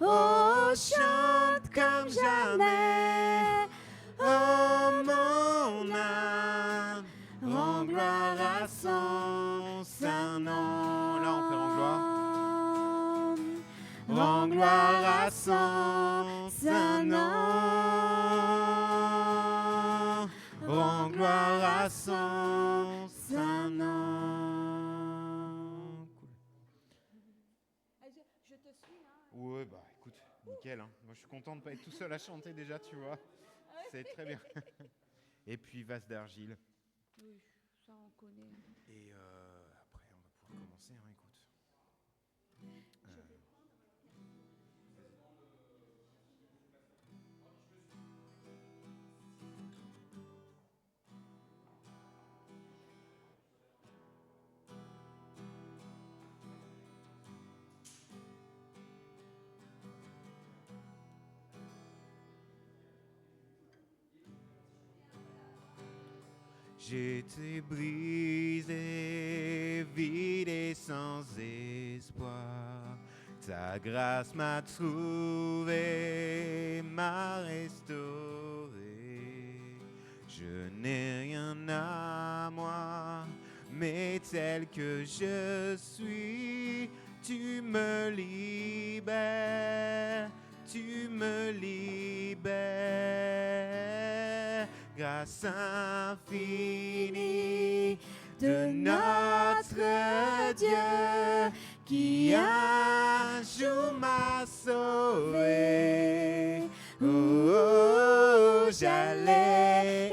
Oh, chante comme jamais. Oh, mon âme, rends gloire à son saint nom. Là, on fait rends gloire. Rends gloire à son saint nom. Rends gloire à son saint nom. Cool. Je te suis là. Ouais, bah écoute, nickel. Hein. Moi, je suis content de ne pas être tout seul à chanter déjà, tu vois. C'est très bien. Et puis, Vase d'argile. Oui, ça on connaît. Et après, on va pouvoir commencer, hein, écoute. J'étais brisé, vide et sans espoir. Ta grâce m'a trouvé, m'a restauré. Je n'ai rien à moi, mais tel que je suis, tu me libères, tu me libères. Grâce infinie de notre Dieu qui un jour m'a sauvé. Oh, oh, oh, j'allais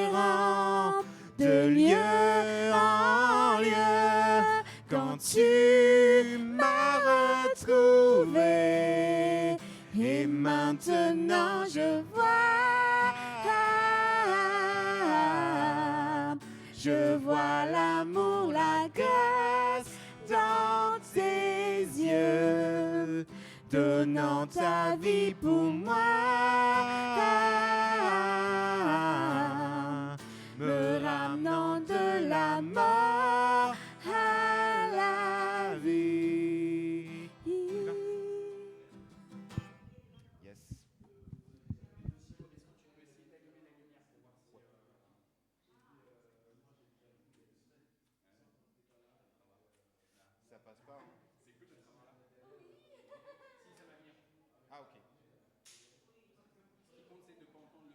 errant de lieu en lieu quand tu m'as retrouvé. Et maintenant je vois l'amour, la grâce dans tes yeux, donnant ta vie pour moi, me ramenant de la mort à la vie. Yes. Ça passe pas, hein. C'est cool d'être là. Si, ça va venir. Ah, ok. Ce qui compte, c'est de ne pas entendre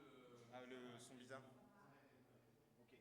le son bizarre. Ok.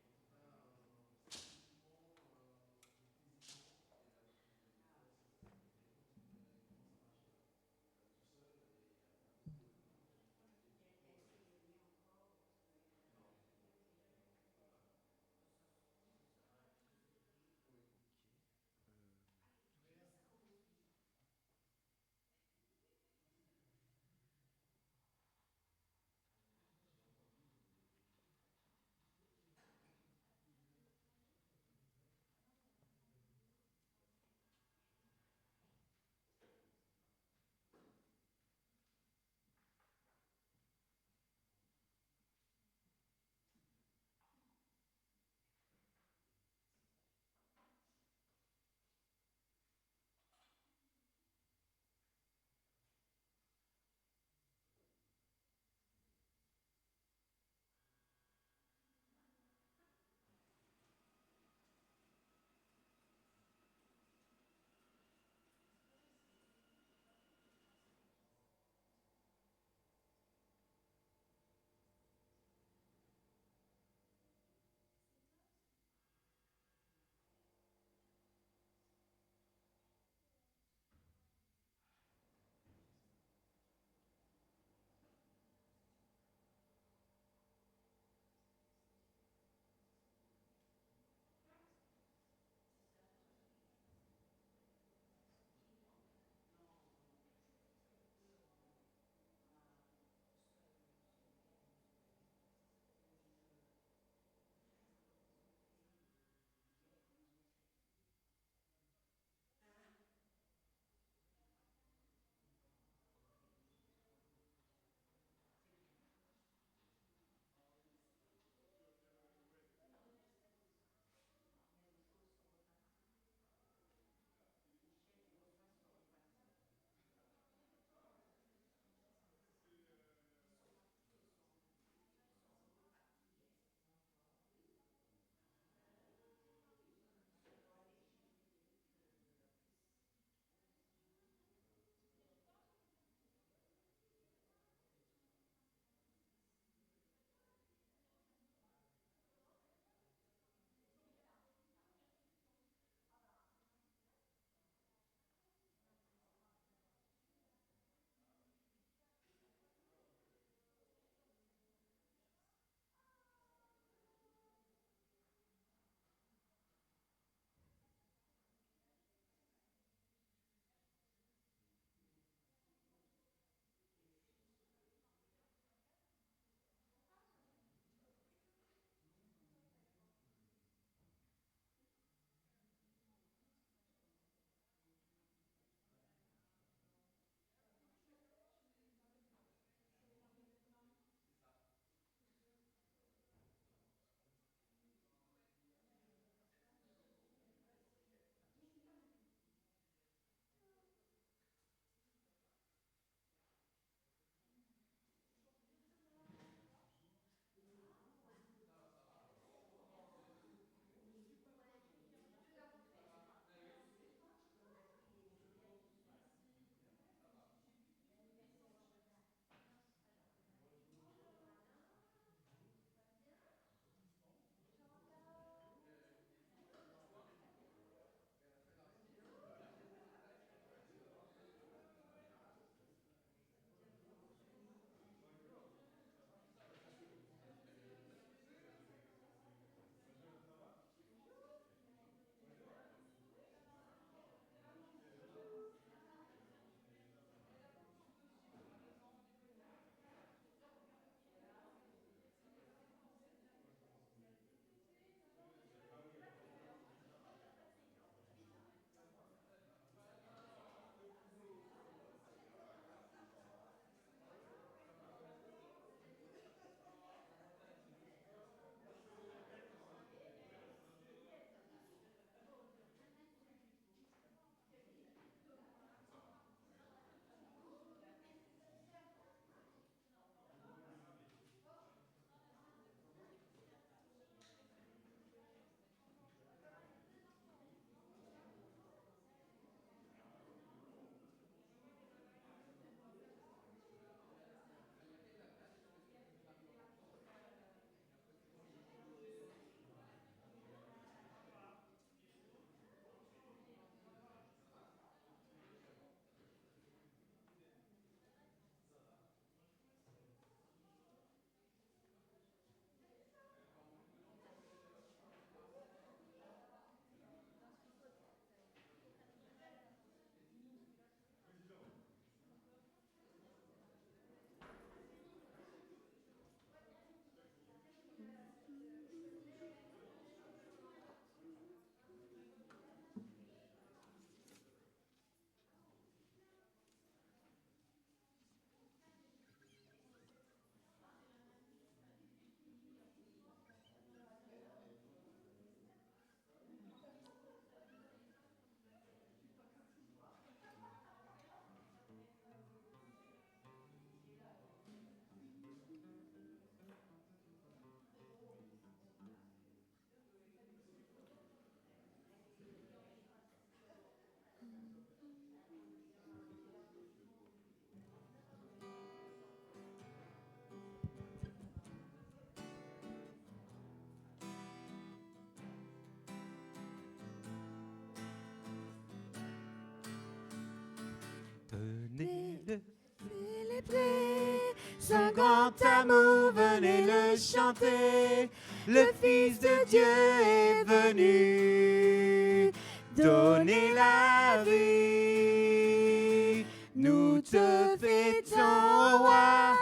son grand amour, venez le chanter. Le Fils de Dieu est venu donner la vie. Nous te fêtons, roi,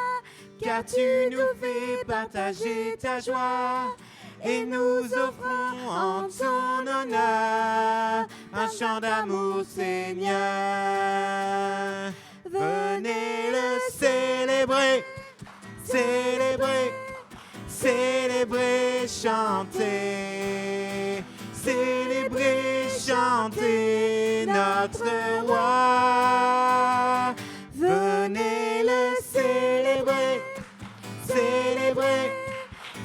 car tu nous fais partager ta joie. Et nous offrons en ton honneur un chant d'amour, Seigneur. Venez le célébrer, célébrer, célébrer, chanter, célébrer, chanter notre roi. Venez le célébrer, célébrer,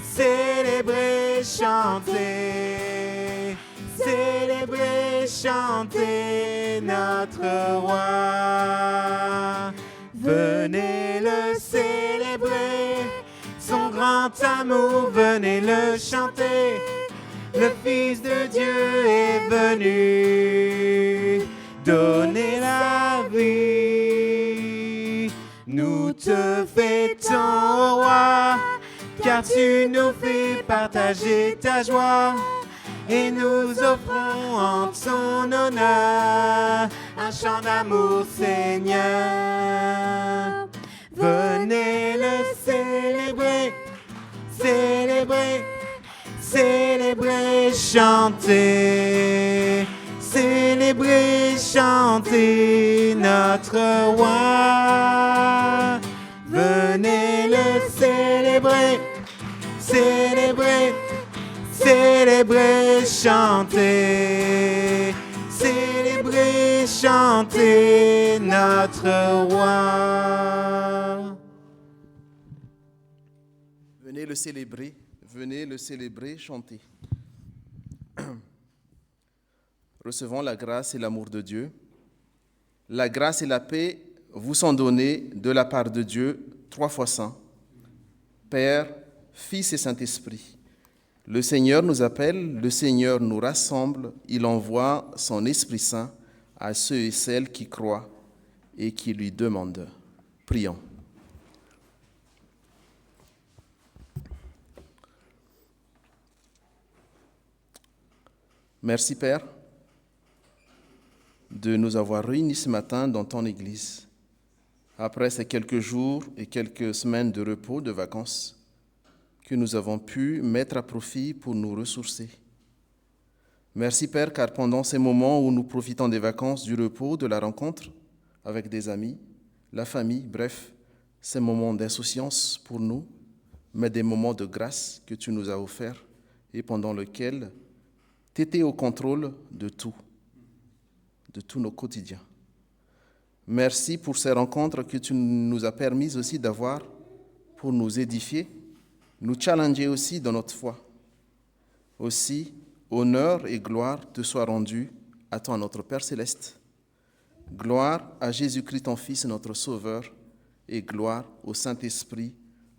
célébrer, chanter, célébrer, chanter notre roi. Venez le célébrer, son grand amour, venez le chanter. Le Fils de Dieu est venu donner la vie. Nous te fêtons, roi, car tu nous fais partager ta joie. Et nous offrons en ton honneur un chant d'amour, Seigneur. Venez le célébrer, célébrer, célébrer, chanter, célébrer, chanter notre roi. Venez le célébrer, célébrer, célébrer, chanter, célébrer, chanter notre roi. Venez le célébrer, chanter. Recevons la grâce et l'amour de Dieu. La grâce et la paix vous sont donnés de la part de Dieu, 3 fois saint, Père, Fils et Saint-Esprit. Le Seigneur nous appelle, le Seigneur nous rassemble, il envoie son Esprit Saint à ceux et celles qui croient et qui lui demandent. Prions. Merci Père de nous avoir réunis ce matin dans ton Église. Après ces quelques jours et quelques semaines de repos, de vacances, que nous avons pu mettre à profit pour nous ressourcer. Merci Père, car pendant ces moments où nous profitons des vacances, du repos, de la rencontre avec des amis, la famille, bref, ces moments d'insouciance pour nous, mais des moments de grâce que tu nous as offerts et pendant lesquels tu étais au contrôle de tous nos quotidiens. Merci pour ces rencontres que tu nous as permis aussi d'avoir pour nous édifier, nous challenger aussi dans notre foi. Aussi, honneur et gloire te soient rendus à toi, notre Père céleste. Gloire à Jésus-Christ, ton Fils, notre Sauveur, et gloire au Saint-Esprit,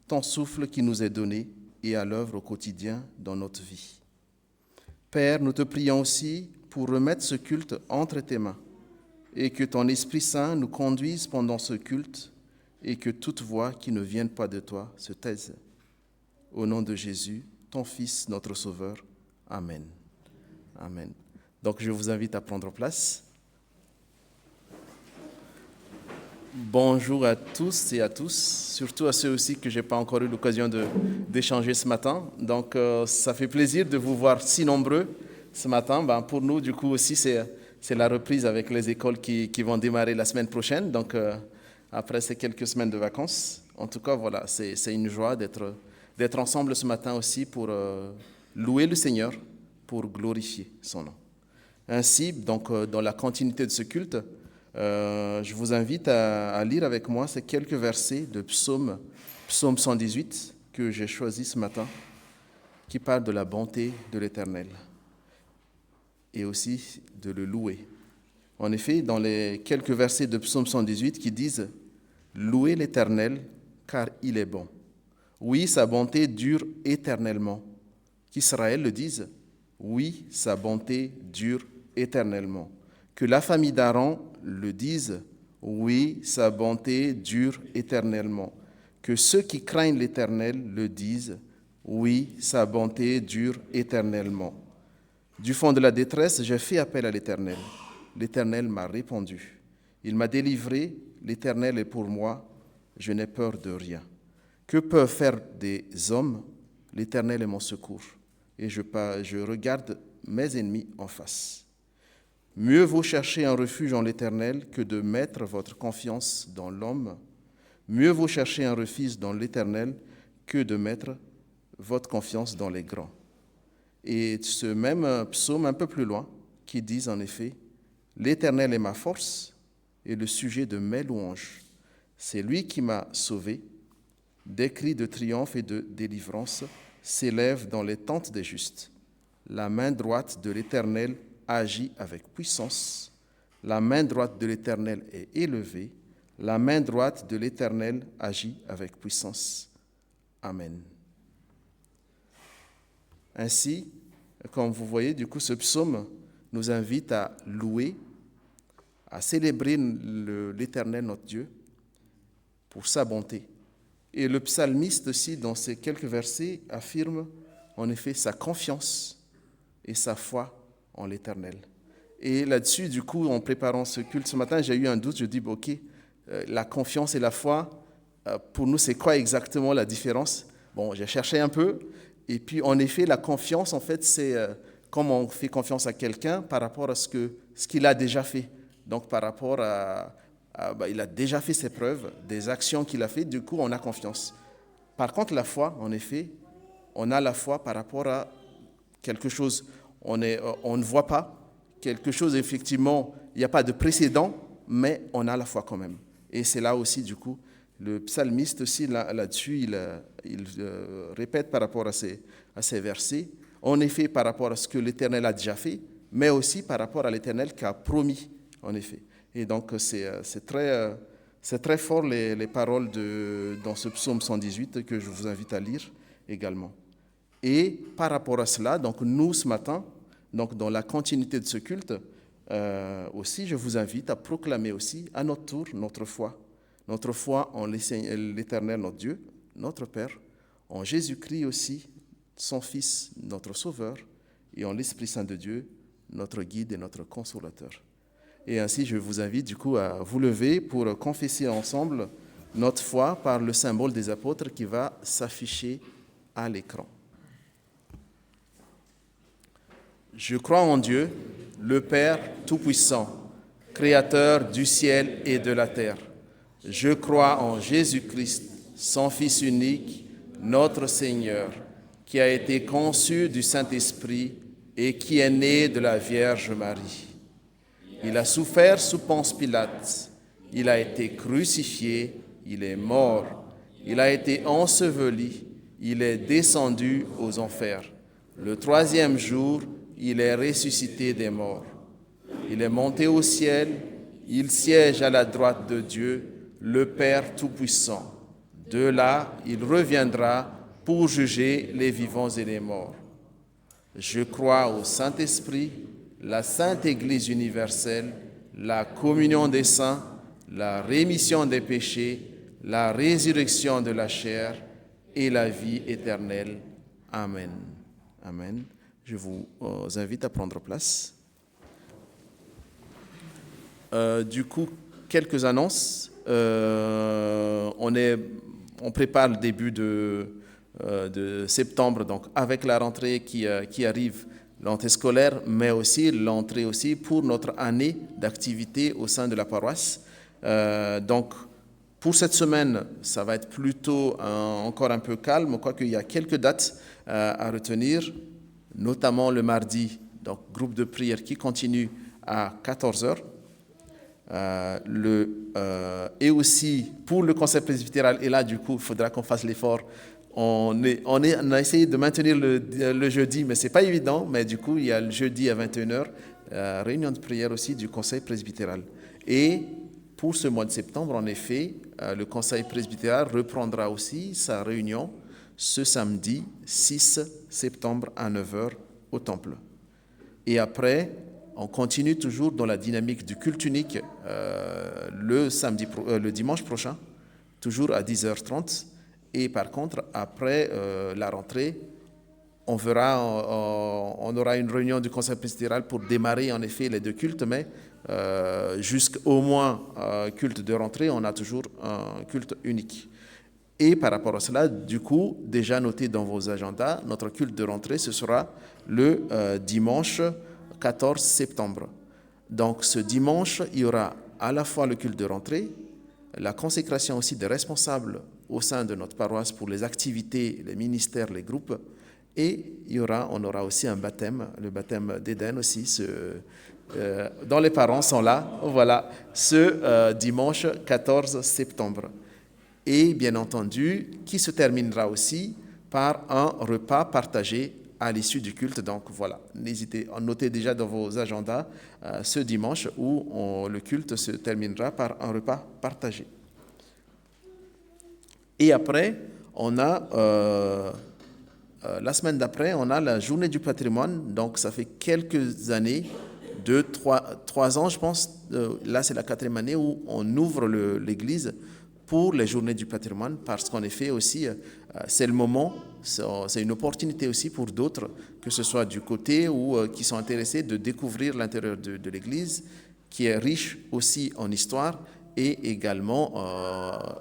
ton souffle qui nous est donné et à l'œuvre au quotidien dans notre vie. Père, nous te prions aussi pour remettre ce culte entre tes mains et que ton Esprit Saint nous conduise pendant ce culte et que toute voix qui ne vienne pas de toi se taise. Au nom de Jésus, ton Fils, notre Sauveur. Amen. Amen. Donc, je vous invite à prendre place. Bonjour à tous et à tous, surtout à ceux aussi que je n'ai pas encore eu l'occasion d'échanger ce matin. Donc, ça fait plaisir de vous voir si nombreux ce matin. Pour nous, du coup, aussi, c'est la reprise avec les écoles qui vont démarrer la semaine prochaine. Donc, après ces quelques semaines de vacances, en tout cas, voilà, c'est une joie d'être ensemble ce matin aussi pour louer le Seigneur, pour glorifier son nom. Ainsi, donc, dans la continuité de ce culte, je vous invite à lire avec moi ces quelques versets de Psaume 118 que j'ai choisi ce matin, qui parlent de la bonté de l'Éternel et aussi de le louer. En effet, dans les quelques versets de Psaume 118 qui disent « Louez l'Éternel, car il est bon. Oui, sa bonté dure éternellement. » Qu'Israël le dise « Oui, sa bonté dure éternellement. » Que la famille d'Aaron le dise « Oui, sa bonté dure éternellement. » Que ceux qui craignent l'Éternel le disent, oui, sa bonté dure éternellement. Du fond de la détresse, j'ai fait appel à l'Éternel. L'Éternel m'a répondu. Il m'a délivré, l'Éternel est pour moi, je n'ai peur de rien. Que peuvent faire des hommes? L'Éternel est mon secours, et je regarde mes ennemis en face. Mieux vaut chercher un refuge en l'Éternel que de mettre votre confiance dans l'homme. Mieux vaut chercher un refuge dans l'Éternel que de mettre votre confiance dans les grands. Et ce même psaume un peu plus loin, qui dit en effet, « L'Éternel est ma force et le sujet de mes louanges. C'est lui qui m'a sauvé. Des cris de triomphe et de délivrance s'élèvent dans les tentes des justes. La main droite de l'Éternel agit avec puissance. La main droite de l'Éternel est élevée. La main droite de l'Éternel agit avec puissance. Amen. » Ainsi, comme vous voyez, du coup, ce psaume nous invite à louer, à célébrer l'Éternel, notre Dieu, pour sa bonté. Et le psalmiste aussi, dans ces quelques versets, affirme en effet sa confiance et sa foi en l'Éternel. Et là-dessus, du coup, en préparant ce culte ce matin, j'ai eu un doute, je dis, ok, la confiance et la foi, pour nous, c'est quoi exactement la différence? Bon, j'ai cherché un peu, et puis en effet, la confiance, en fait, c'est comme on fait confiance à quelqu'un par rapport à ce qu'il a déjà fait. Donc, par rapport il a déjà fait ses preuves, des actions qu'il a faites, du coup, on a confiance. Par contre, la foi, en effet, on a la foi par rapport à quelque chose, on ne voit pas, quelque chose, effectivement, il n'y a pas de précédent, mais on a la foi quand même. Et c'est là aussi, du coup, le psalmiste aussi, là-dessus, il répète par rapport à ces versets, en effet, par rapport à ce que l'Éternel a déjà fait, mais aussi par rapport à l'Éternel qui a promis, en effet. Et donc, c'est très fort les paroles dans ce psaume 118 que je vous invite à lire également. Et par rapport à cela, donc nous, ce matin, donc dans la continuité de ce culte, aussi, je vous invite à proclamer aussi à notre tour notre foi. Notre foi en l'Éternel, notre Dieu, notre Père, en Jésus-Christ aussi, son Fils, notre Sauveur, et en l'Esprit Saint de Dieu, notre guide et notre consolateur. Et ainsi, je vous invite du coup à vous lever pour confesser ensemble notre foi par le symbole des apôtres qui va s'afficher à l'écran. Je crois en Dieu, le Père Tout-Puissant, Créateur du ciel et de la terre. Je crois en Jésus-Christ, son Fils unique, notre Seigneur, qui a été conçu du Saint-Esprit et qui est né de la Vierge Marie. Il a souffert sous Ponce Pilate, il a été crucifié, il est mort, il a été enseveli, il est descendu aux enfers. Le troisième jour, il est ressuscité des morts. Il est monté au ciel, il siège à la droite de Dieu, le Père Tout-Puissant. De là, il reviendra pour juger les vivants et les morts. Je crois au Saint-Esprit, la Sainte Église universelle, la communion des saints, la rémission des péchés, la résurrection de la chair et la vie éternelle. Amen. Amen. Je vous invite à prendre place. Du coup, quelques annonces. On prépare le début de septembre, donc avec la rentrée qui arrive, l'entrée scolaire, mais aussi l'entrée aussi pour notre année d'activité au sein de la paroisse. Donc, pour cette semaine, ça va être plutôt encore un peu calme, quoique il y a quelques dates à retenir, notamment le mardi, donc groupe de prière qui continue à 14h. Et aussi pour le conseil presbytéral, et là du coup il faudra qu'on fasse l'effort, on a essayé de maintenir le jeudi, mais c'est pas évident, mais du coup il y a le jeudi à 21h, réunion de prière aussi du conseil presbytéral. Et pour ce mois de septembre, en effet, le conseil presbytéral reprendra aussi sa réunion ce samedi 6 septembre à 9h au temple. Et après, on continue toujours dans la dynamique du culte unique le dimanche prochain, toujours à 10h30. Et par contre, après la rentrée, on aura une réunion du conseil presbytéral pour démarrer en effet les deux cultes, mais jusqu'au moins culte de rentrée, on a toujours un culte unique. Et par rapport à cela, du coup, déjà noté dans vos agendas, notre culte de rentrée, ce sera le dimanche 14 septembre. Donc ce dimanche, il y aura à la fois le culte de rentrée, la consécration aussi des responsables au sein de notre paroisse pour les activités, les ministères, les groupes, et on aura aussi un baptême, le baptême d'Éden aussi, dont les parents sont là, voilà, ce dimanche 14 septembre. Et bien entendu, qui se terminera aussi par un repas partagé à l'issue du culte. Donc voilà, notez déjà dans vos agendas ce dimanche où le culte se terminera par un repas partagé. Et après, on a, la semaine d'après, on a la journée du patrimoine. Donc ça fait quelques années, 3 ans je pense, là c'est la 4e année où on ouvre l'église pour les journées du patrimoine, parce qu'en effet aussi, c'est le moment, c'est une opportunité aussi pour d'autres, que ce soit du côté ou qui sont intéressés de découvrir l'intérieur de l'Église, qui est riche aussi en histoire, et également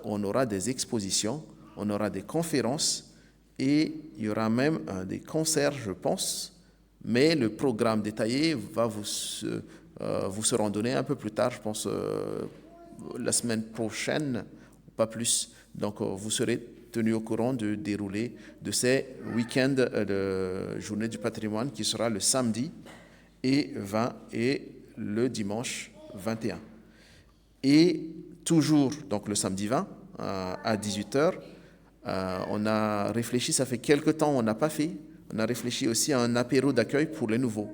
on aura des expositions, on aura des conférences, et il y aura même des concerts, je pense, mais le programme détaillé va vous sera donné un peu plus tard, je pense, la semaine prochaine, pas plus. Donc, vous serez tenu au courant du déroulé de ces week-ends de journée du patrimoine qui sera le samedi et 20 et le dimanche 21. Et toujours, donc le samedi 20 à 18h, on a réfléchi, ça fait quelque temps on n'a pas fait, on a réfléchi aussi à un apéro d'accueil pour les nouveaux.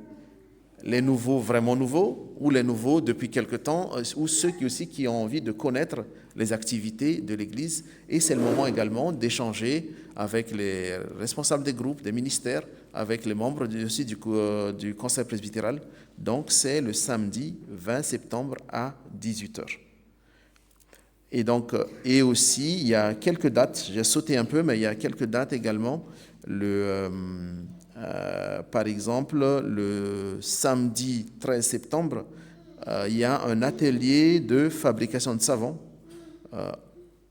Les nouveaux vraiment nouveaux ou les nouveaux depuis quelque temps ou ceux qui ont envie de connaître les activités de l'Église. Et c'est le moment également d'échanger avec les responsables des groupes, des ministères, avec les membres aussi du conseil presbytéral. Donc c'est le samedi 20 septembre à 18h. Et donc, et aussi, il y a quelques dates, j'ai sauté un peu, mais il y a quelques dates également. Par exemple, le samedi 13 septembre, il y a un atelier de fabrication de savon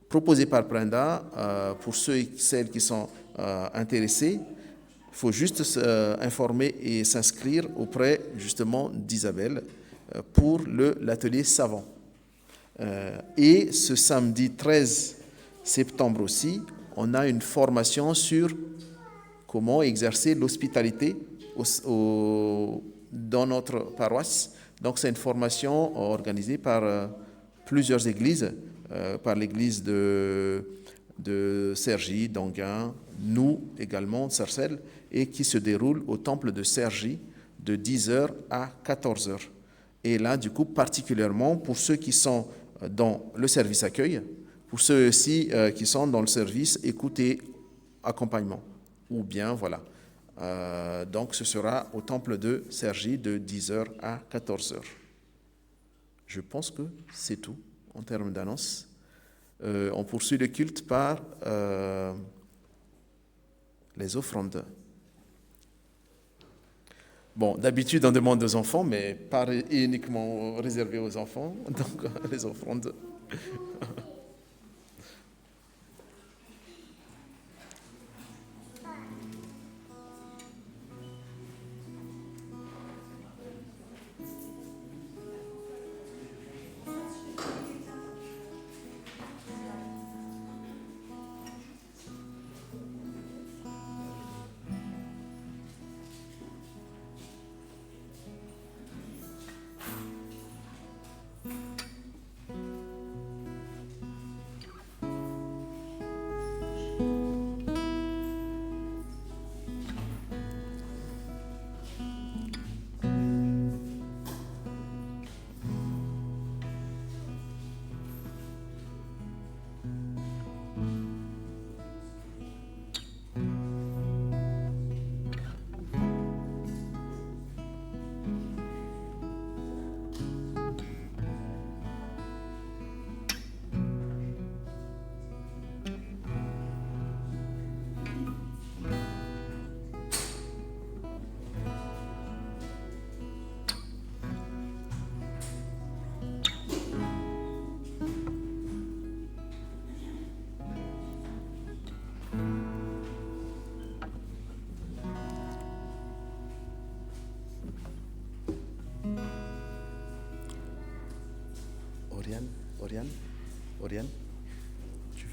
proposé par Brenda pour ceux et celles qui sont intéressés. Il faut juste s'informer et s'inscrire auprès justement d'Isabelle pour l'atelier savon. Et ce samedi 13 septembre aussi, on a une formation sur comment exercer l'hospitalité dans notre paroisse. Donc c'est une formation organisée par plusieurs églises, par l'église de Cergy, d'Anguin, nous également, de Sarcelles, et qui se déroule au temple de Cergy de 10h à 14h. Et là, du coup, particulièrement pour ceux qui sont dans le service accueil, pour ceux aussi qui sont dans le service écoute et accompagnement. Ou bien, voilà. Donc, ce sera au temple de Cergy de 10h à 14h. Je pense que c'est tout en termes d'annonce. On poursuit le culte par les offrandes. Bon, d'habitude, on demande aux enfants, mais pas uniquement réservé aux enfants, donc les offrandes.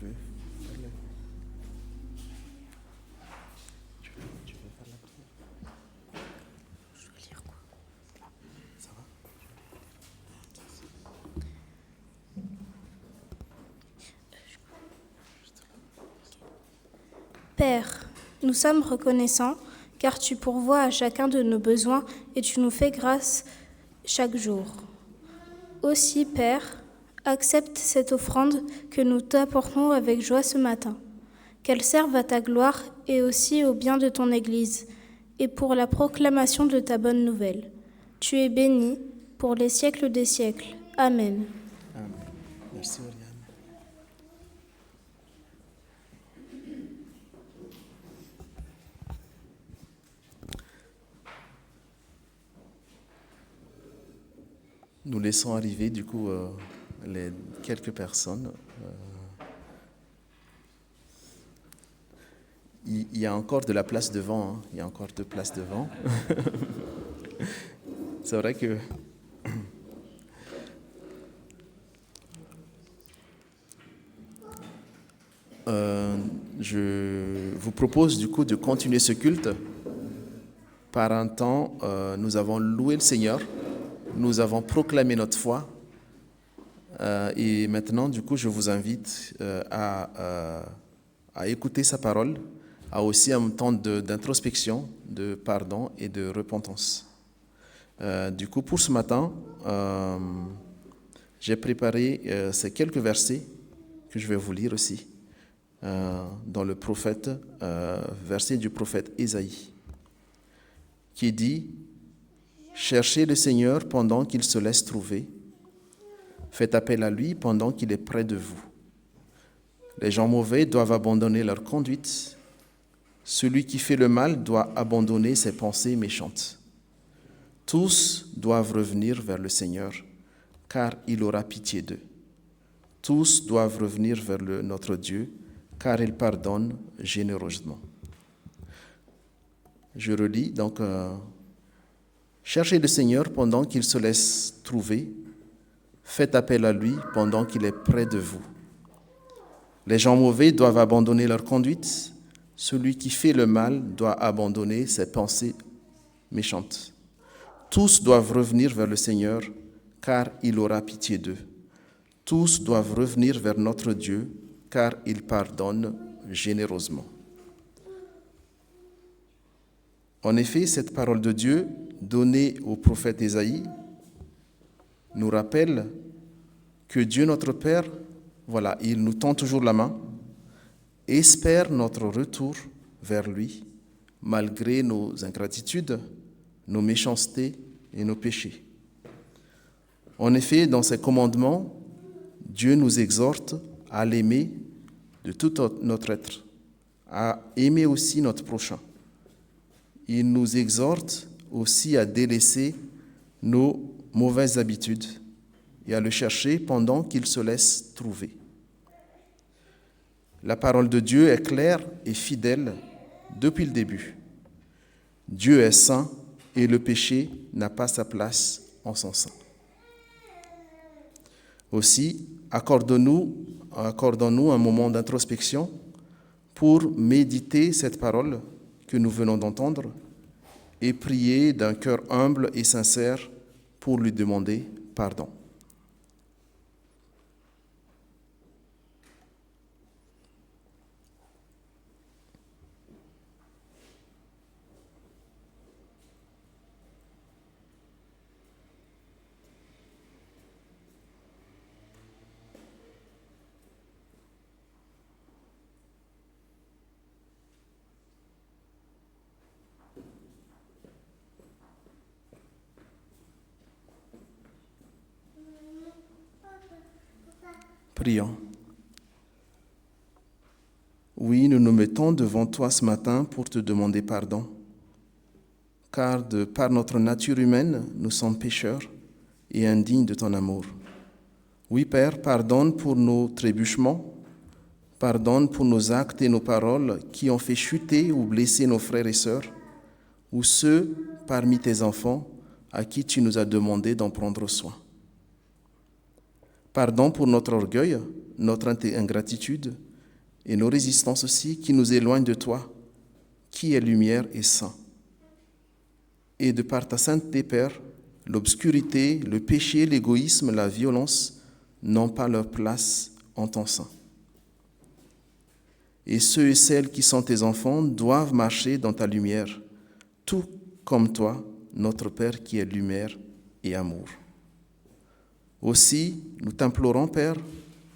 veux faire la prière? Je dois lire quoi? Ça va? Père, nous sommes reconnaissants car tu pourvois à chacun de nos besoins et tu nous fais grâce chaque jour. Aussi, Père, accepte cette offrande que nous t'apportons avec joie ce matin, qu'elle serve à ta gloire et aussi au bien de ton Église, et pour la proclamation de ta bonne nouvelle. Tu es béni pour les siècles des siècles. Amen. Amen. Merci, Oriane. Nous laissons arriver du coup les quelques personnes. Il y a encore de la place devant, hein. Il y a encore 2 places devant. C'est vrai que je vous propose du coup de continuer ce culte. Par un temps, nous avons loué le Seigneur. Nous avons proclamé notre foi et maintenant, du coup, je vous invite à écouter sa parole, à aussi un temps d'introspection, de pardon et de repentance. Du coup, pour ce matin, j'ai préparé ces quelques versets que je vais vous lire aussi dans le prophète, verset du prophète Ésaïe, qui dit: cherchez le Seigneur pendant qu'il se laisse trouver. Faites appel à lui pendant qu'il est près de vous. Les gens mauvais doivent abandonner leur conduite. Celui qui fait le mal doit abandonner ses pensées méchantes. Tous doivent revenir vers le Seigneur, car il aura pitié d'eux. Tous doivent revenir vers notre Dieu, car il pardonne généreusement. Je relis donc. Cherchez le Seigneur pendant qu'il se laisse trouver. Faites appel à lui pendant qu'il est près de vous. Les gens mauvais doivent abandonner leur conduite. Celui qui fait le mal doit abandonner ses pensées méchantes. Tous doivent revenir vers le Seigneur, car il aura pitié d'eux. Tous doivent revenir vers notre Dieu, car il pardonne généreusement. En effet, cette parole de Dieu, donnée au prophète Ésaïe, nous rappelle que Dieu notre Père, voilà, il nous tend toujours la main, espère notre retour vers lui, malgré nos ingratitudes, nos méchancetés et nos péchés. En effet, dans ses commandements, Dieu nous exhorte à l'aimer de tout notre être, à aimer aussi notre prochain. Il nous exhorte aussi à délaisser nos mauvaises habitudes et à le chercher pendant qu'il se laisse trouver. La parole de Dieu est claire et fidèle depuis le début. Dieu est saint et le péché n'a pas sa place en son sein. Aussi, accordons-nous un moment d'introspection pour méditer cette parole que nous venons d'entendre et prier d'un cœur humble et sincère pour lui demander pardon. Prions. Oui, nous nous mettons devant toi ce matin pour te demander pardon, car par notre nature humaine, nous sommes pécheurs et indignes de ton amour. Oui, Père, pardonne pour nos trébuchements, pardonne pour nos actes et nos paroles qui ont fait chuter ou blesser nos frères et sœurs, ou ceux parmi tes enfants à qui tu nous as demandé d'en prendre soin. Pardon pour notre orgueil, notre ingratitude, et nos résistances aussi qui nous éloignent de toi, qui est lumière et saint. Et de par ta sainteté, Père, l'obscurité, le péché, l'égoïsme, la violence n'ont pas leur place en ton sein. Et ceux et celles qui sont tes enfants doivent marcher dans ta lumière, tout comme toi, notre Père qui est lumière et amour. Aussi, nous t'implorons, Père,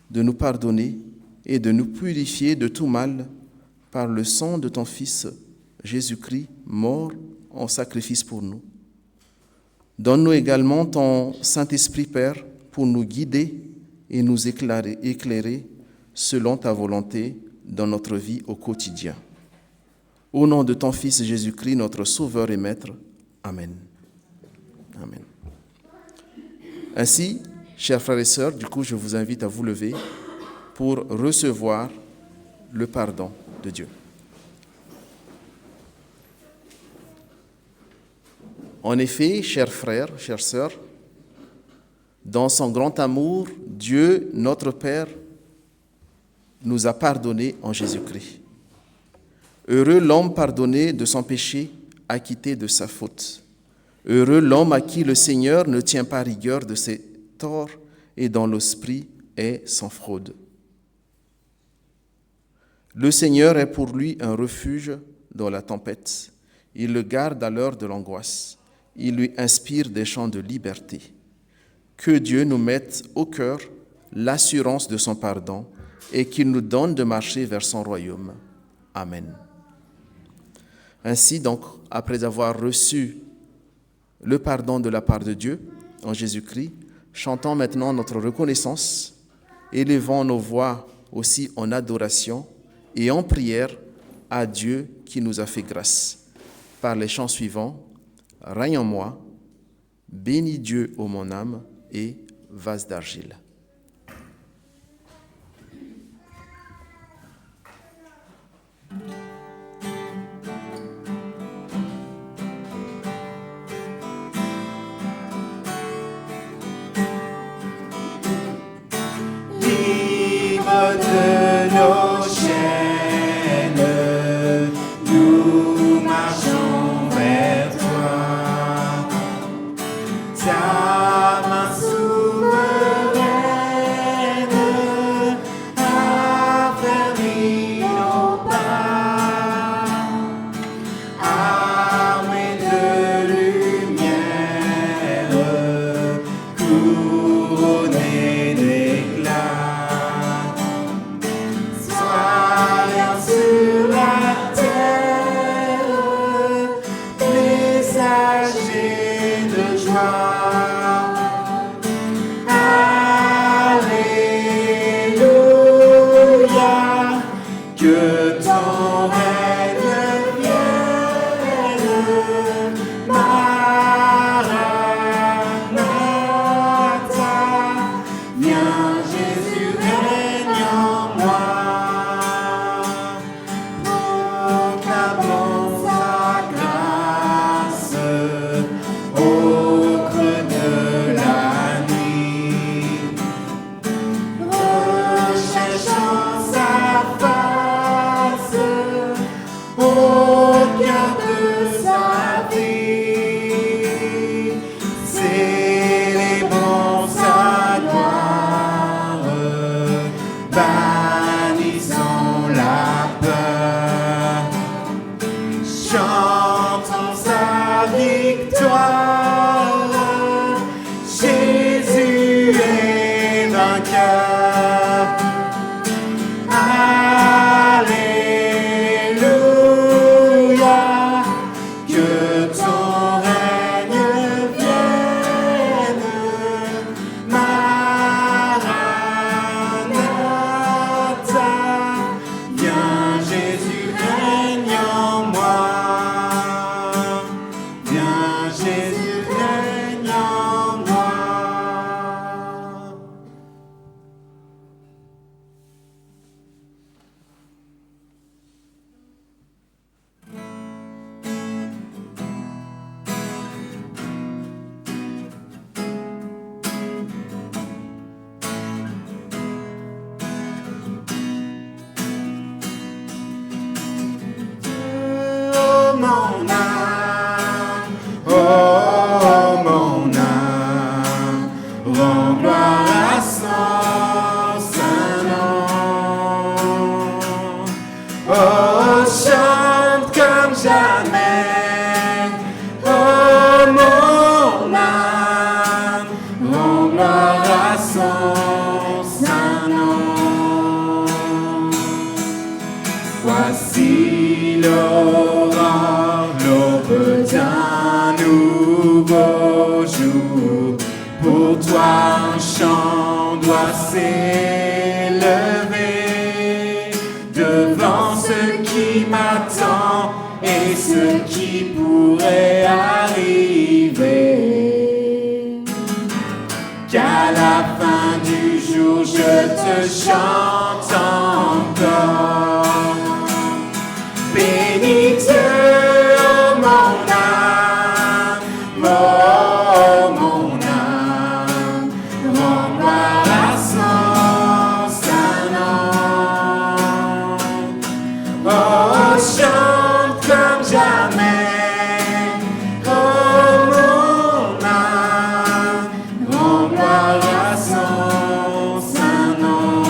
de nous pardonner et de nous purifier de tout mal par le sang de ton Fils, Jésus-Christ, mort en sacrifice pour nous. Donne-nous également ton Saint-Esprit, Père, pour nous guider et nous éclairer selon ta volonté dans notre vie au quotidien. Au nom de ton Fils Jésus-Christ, notre Sauveur et Maître. Amen. Amen. Ainsi, chers frères et sœurs, je vous invite à vous lever pour recevoir le pardon de Dieu. En effet, chers frères, chères sœurs, dans son grand amour, Dieu, notre Père, nous a pardonné en Jésus-Christ. Heureux l'homme pardonné de son péché, acquitté de sa faute. Heureux l'homme à qui le Seigneur ne tient pas rigueur de ses torts et dont l'esprit est sans fraude. Le Seigneur est pour lui un refuge dans la tempête. Il le garde à l'heure de l'angoisse. Il lui inspire des chants de liberté. Que Dieu nous mette au cœur l'assurance de son pardon et qu'il nous donne de marcher vers son royaume. Amen. Ainsi donc, après avoir reçu le pardon de la part de Dieu en Jésus-Christ, chantons maintenant notre reconnaissance, élevons nos voix aussi en adoration et en prière à Dieu qui nous a fait grâce. Par les chants suivants, règne en moi, bénis Dieu, ô mon âme, et vase d'argile. De nos chaînes, nous marchons vers toi. Ta main souveraine a fermé nos pas, armés de lumière, couronnés d'éclat. Sur la terre, messager de joie. Alléluia, que ton règne vienne. Maranatha, viens Jésus, règne en moi. Proclamons sa grâce au creux de la nuit. Recherchons sa face ce qui pourrait arriver. Qu'à la fin du jour, je te chante encore. Bénis Dieu, oh mon âme, oh mon âme, rends gloire à son saint nom. Oh, chante comme jamais, oh mon âme, rends gloire à son saint nom.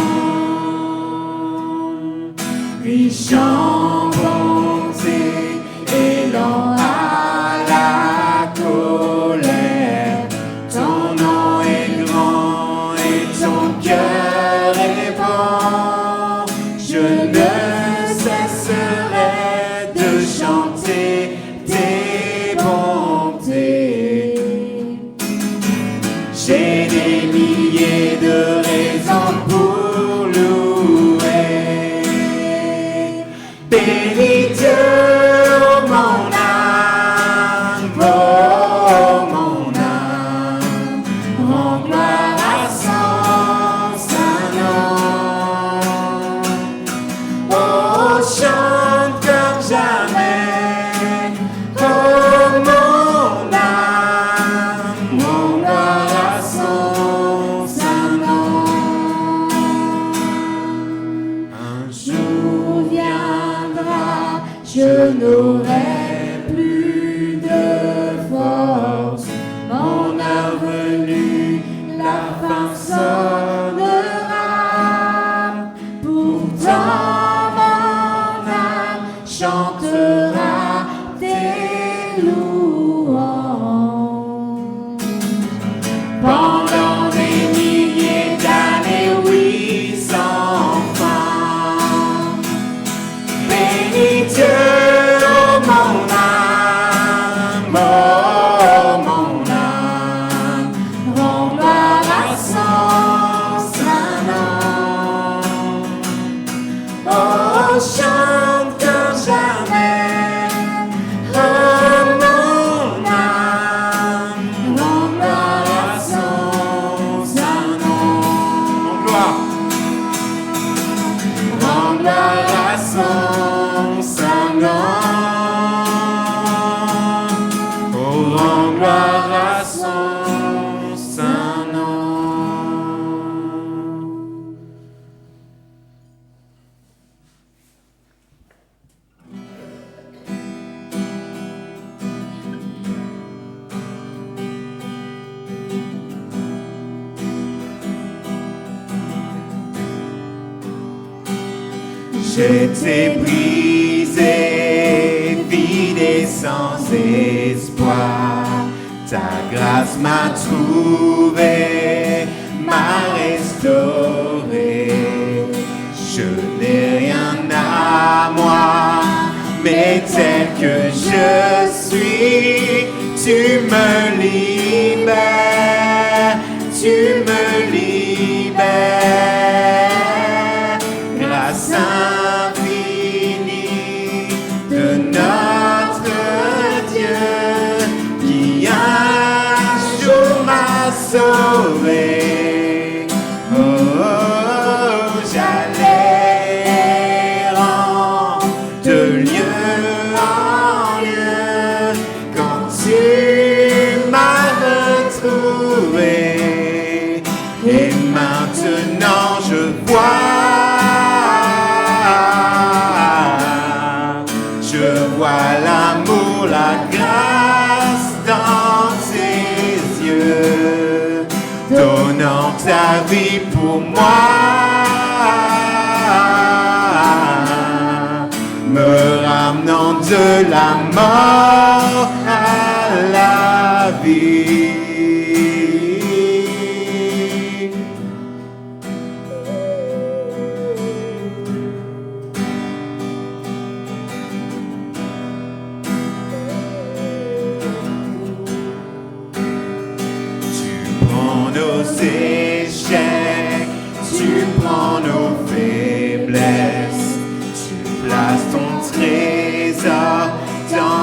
Riche en bonté et lent à la colère, ton nom est grand et ton cœur est bon. Je ne cesserai de chanter tes bontés. J'ai des milliers de raisons pour louer. Bénis Dieu, oh mon âme, oh mon âme, rends gloire à son saint nom. Oh, chante comme jamais, oh mon âme, rends gloire à son saint nom. Un jour viendra, je n'aurai plus de force. Mon heure venue, la fin sonnera. Pourtant mon âme chantera tes louanges. Pendant des milliers d'années, oui, sans fin. Bénis Dieu, oh mon âme, oh mon âme, rends gloire à son saint nom. Oh, chante comme jamais, oh mon âme, rends gloire à son saint nom. Rends gloire à son saint nom. Oh, rends gloire à son saint nom. J'étais brisé, vide et sans espoir. Ta grâce m'a trouvé, m'a restauré. Je n'ai rien à moi, mais tel que je suis, tu me libères, tu me libères. Grâce infinie de notre Dieu qui un jour m'a sauvé. Oh, j'allais de lieu en lieu quand tu m'as retrouvé. Et maintenant je vois l'amour, la grâce dans tes yeux, donnant ta vie pour moi, me ramenant de la mort à la vie. Nos échecs, tu prends nos faiblesses, tu places ton trésor dans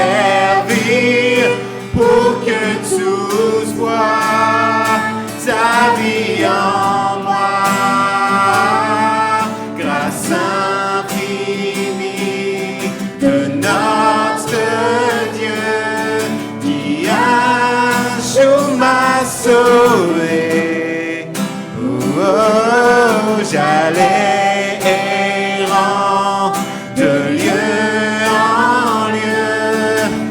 servir pour que tous voient ta vie en moi. Grâce infinie de notre Dieu qui un jour m'a sauvé. Oh, j'allais errant de lieu en lieu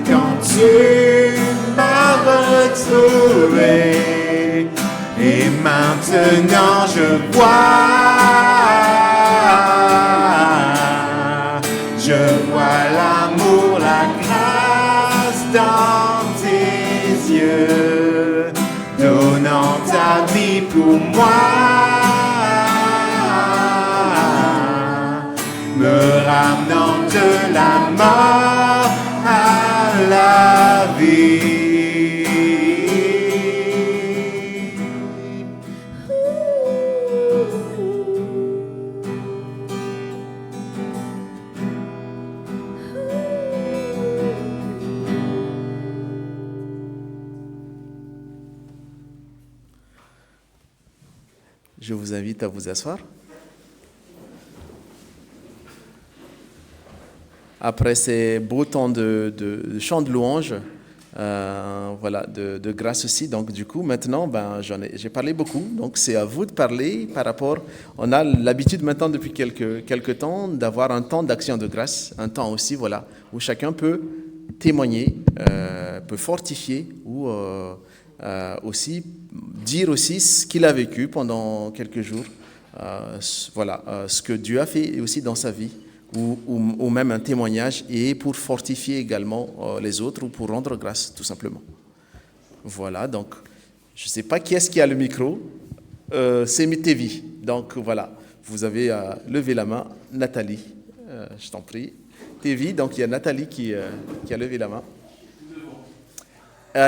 quand tu m'as retrouvé. Et maintenant je vois l'amour, la grâce dans tes yeux, donnant ta vie pour moi, me ramenant de la mort à la vie. Je vous invite à vous asseoir. Après ces beaux temps de chant de louange, voilà, de grâce aussi. Donc du coup, maintenant, j'ai parlé beaucoup. Donc c'est à vous de parler par rapport. On a l'habitude maintenant depuis quelques temps d'avoir un temps d'action de grâce, un temps aussi, voilà, où chacun peut témoigner, peut fortifier ou aussi dire aussi ce qu'il a vécu pendant quelques jours, voilà, ce que Dieu a fait aussi dans sa vie. Ou même un témoignage, et pour fortifier également les autres, ou pour rendre grâce, tout simplement. Voilà, donc, je ne sais pas qui est-ce qui a le micro, c'est Tévi. Donc, voilà, vous avez levé la main, Nathalie, je t'en prie. Tévi, donc il y a Nathalie qui a levé la main.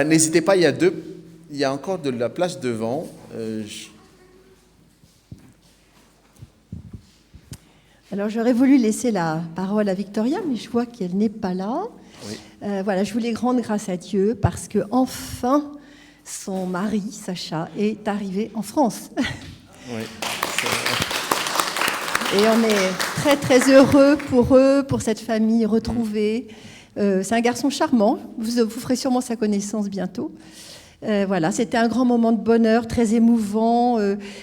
N'hésitez pas, il y a encore de la place devant. Alors, j'aurais voulu laisser la parole à Victoria, mais je vois qu'elle n'est pas là. Oui. Voilà, je voulais rendre grâce à Dieu parce que enfin, son mari, Sacha, est arrivé en France. Oui. Et on est très, très heureux pour eux, pour cette famille retrouvée. C'est un garçon charmant. Vous ferez sûrement sa connaissance bientôt. Voilà, c'était un grand moment de bonheur, très émouvant.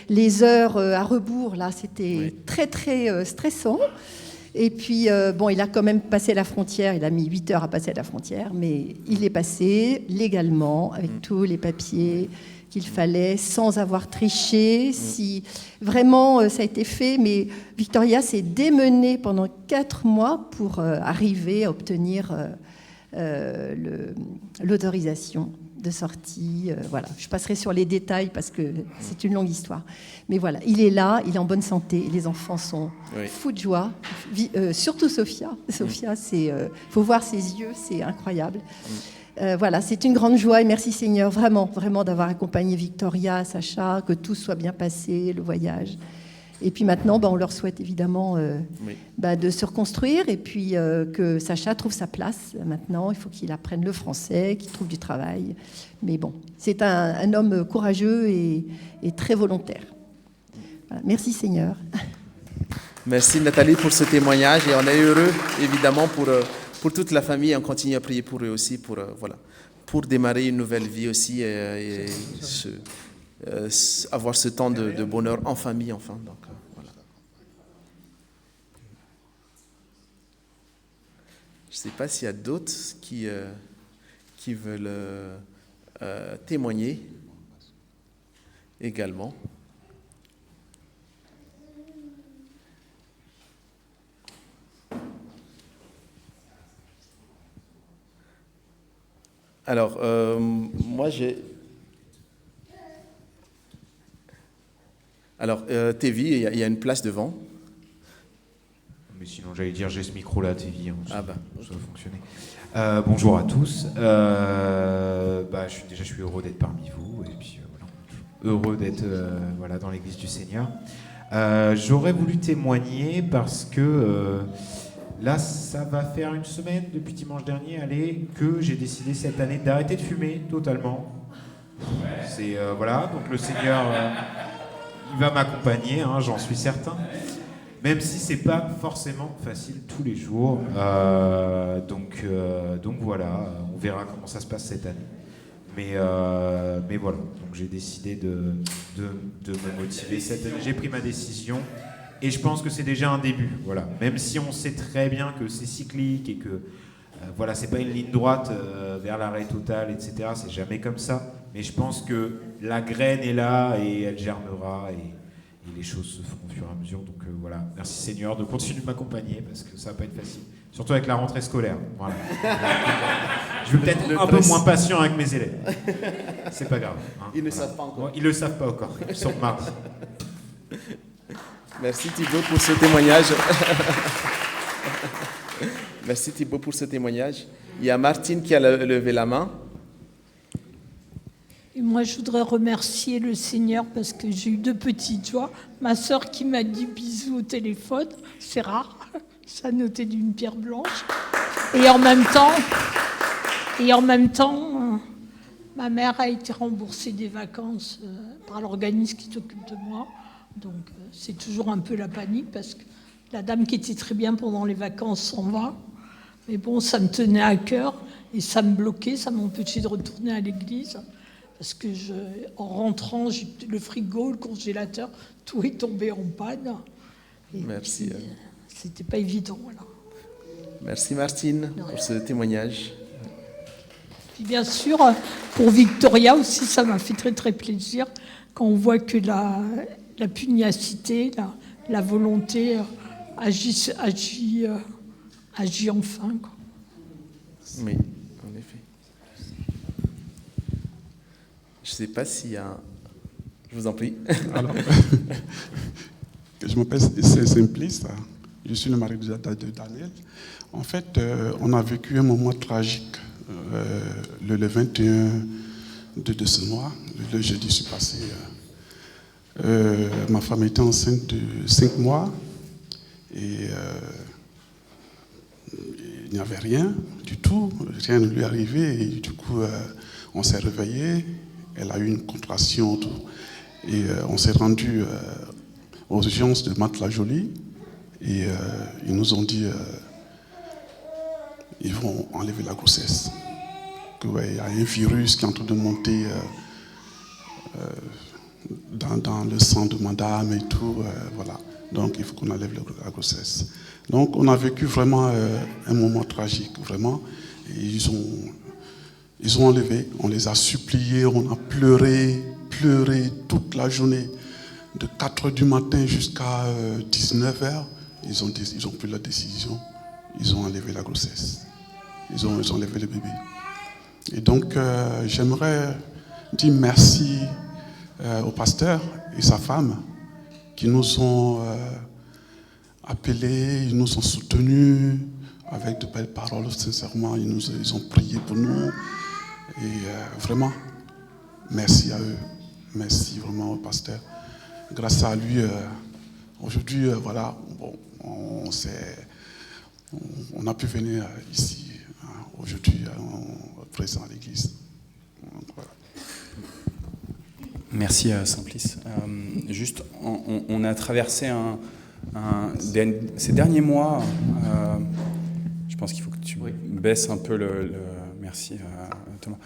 Les heures à rebours, là, c'était très, très stressant. Et puis, il a quand même passé la frontière. Il a mis 8 heures à passer la frontière, mais il est passé légalement, avec tous les papiers qu'il fallait, sans avoir triché. Si vraiment, ça a été fait. Mais Victoria s'est démenée pendant 4 mois pour arriver à obtenir l'autorisation de sortie, voilà. Je passerai sur les détails parce que c'est une longue histoire. Mais voilà, il est là, il est en bonne santé, les enfants sont fous de joie, surtout Sophia. Sophia, faut voir ses yeux, c'est incroyable. Voilà, c'est une grande joie et merci Seigneur, vraiment, vraiment d'avoir accompagné Victoria, Sacha, que tout soit bien passé, le voyage. Et puis maintenant, on leur souhaite évidemment de se reconstruire et puis que Sacha trouve sa place maintenant. Il faut qu'il apprenne le français, qu'il trouve du travail. Mais bon, c'est un homme courageux et très volontaire. Voilà. Merci Seigneur. Merci Nathalie pour ce témoignage et on est heureux évidemment pour toute la famille. On continue à prier pour eux aussi, pour démarrer une nouvelle vie aussi et avoir ce temps de bonheur en famille enfin. Donc, voilà. Je ne sais pas s'il y a d'autres qui veulent témoigner également. Alors, moi j'ai... Alors, Tévi, il y a une place devant. Mais sinon, j'allais dire, j'ai ce micro-là, Tévi. Ça va fonctionner. Bonjour à tous. Je suis heureux d'être parmi vous. Et puis, heureux d'être dans l'église du Seigneur. J'aurais voulu témoigner parce que Là, ça va faire une semaine depuis dimanche dernier, que j'ai décidé cette année d'arrêter de fumer totalement. C'est voilà, donc le Seigneur, il va m'accompagner, hein, j'en suis certain. Même si c'est pas forcément facile tous les jours. Donc voilà, on verra comment ça se passe cette année. Mais voilà, donc j'ai décidé de me motiver cette année. J'ai pris ma décision et je pense que c'est déjà un début. Voilà. Même si on sait très bien que c'est cyclique et que voilà, c'est pas une ligne droite vers l'arrêt total, etc. C'est jamais comme ça. Mais je pense que la graine est là et elle germera et les choses se feront au fur et à mesure. Donc voilà, merci Seigneur de continuer de m'accompagner parce que ça va pas être facile. Surtout avec la rentrée scolaire. Voilà. Je vais peut-être un peu moins patient avec mes élèves. C'est pas grave. Hein, ils ne savent pas encore. Ils le savent pas encore. Ils sont mardi. Merci Thibaut pour ce témoignage. Merci Thibaut pour ce témoignage. Il y a Martine qui a levé la main. Et moi, je voudrais remercier le Seigneur parce que j'ai eu 2 petites joies. Ma sœur qui m'a dit bisous au téléphone, c'est rare, ça notait d'une pierre blanche. Et en même temps, ma mère a été remboursée des vacances par l'organisme qui s'occupe de moi. Donc c'est toujours un peu la panique parce que la dame qui était très bien pendant les vacances s'en va. Mais bon, ça me tenait à cœur et ça me bloquait, ça m'empêchait de retourner à l'église. Parce que en rentrant, le frigo, le congélateur, tout est tombé en panne. Et merci. C'était pas évident. Voilà. Merci Martine pour ce témoignage. Puis bien sûr, pour Victoria aussi, ça m'a fait très très plaisir quand on voit que la pugnacité, la volonté agit enfin. Quoi. Oui, en effet. Je ne sais pas s'il y a... Je vous en prie. Alors, je m'appelle Simplice, je suis le mari de Daniel. En fait, on a vécu un moment tragique le 21 de ce mois, le jeudi suis passé. Ma femme était enceinte de 5 mois et il n'y avait rien du tout, rien ne lui arrivait et du coup on s'est réveillé. Elle a eu une contraction tout, et on s'est rendu aux urgences de Mantes-la-Jolie et ils nous ont dit ils vont enlever la grossesse. Il y a un virus qui est en train de monter dans le sang de madame et tout. Voilà. Donc il faut qu'on enlève la grossesse. Donc on a vécu vraiment un moment tragique, vraiment. Et ils ont enlevé, on les a suppliés, on a pleuré toute la journée, de 4h du matin jusqu'à 19h. Ils ont pris la décision, ils ont enlevé la grossesse, ils ont enlevé le bébé. Et donc j'aimerais dire merci au pasteur et sa femme qui nous ont appelés, ils nous ont soutenus avec de belles paroles, sincèrement, ils ont prié pour nous. Et vraiment, merci à eux. Merci vraiment au pasteur. Grâce à lui, aujourd'hui, voilà, bon, on a pu venir ici, aujourd'hui, présent à l'église. Voilà. Merci Simplice. Juste, on a traversé ces derniers mois, je pense qu'il faut que tu baisses un peu le merci Thomas.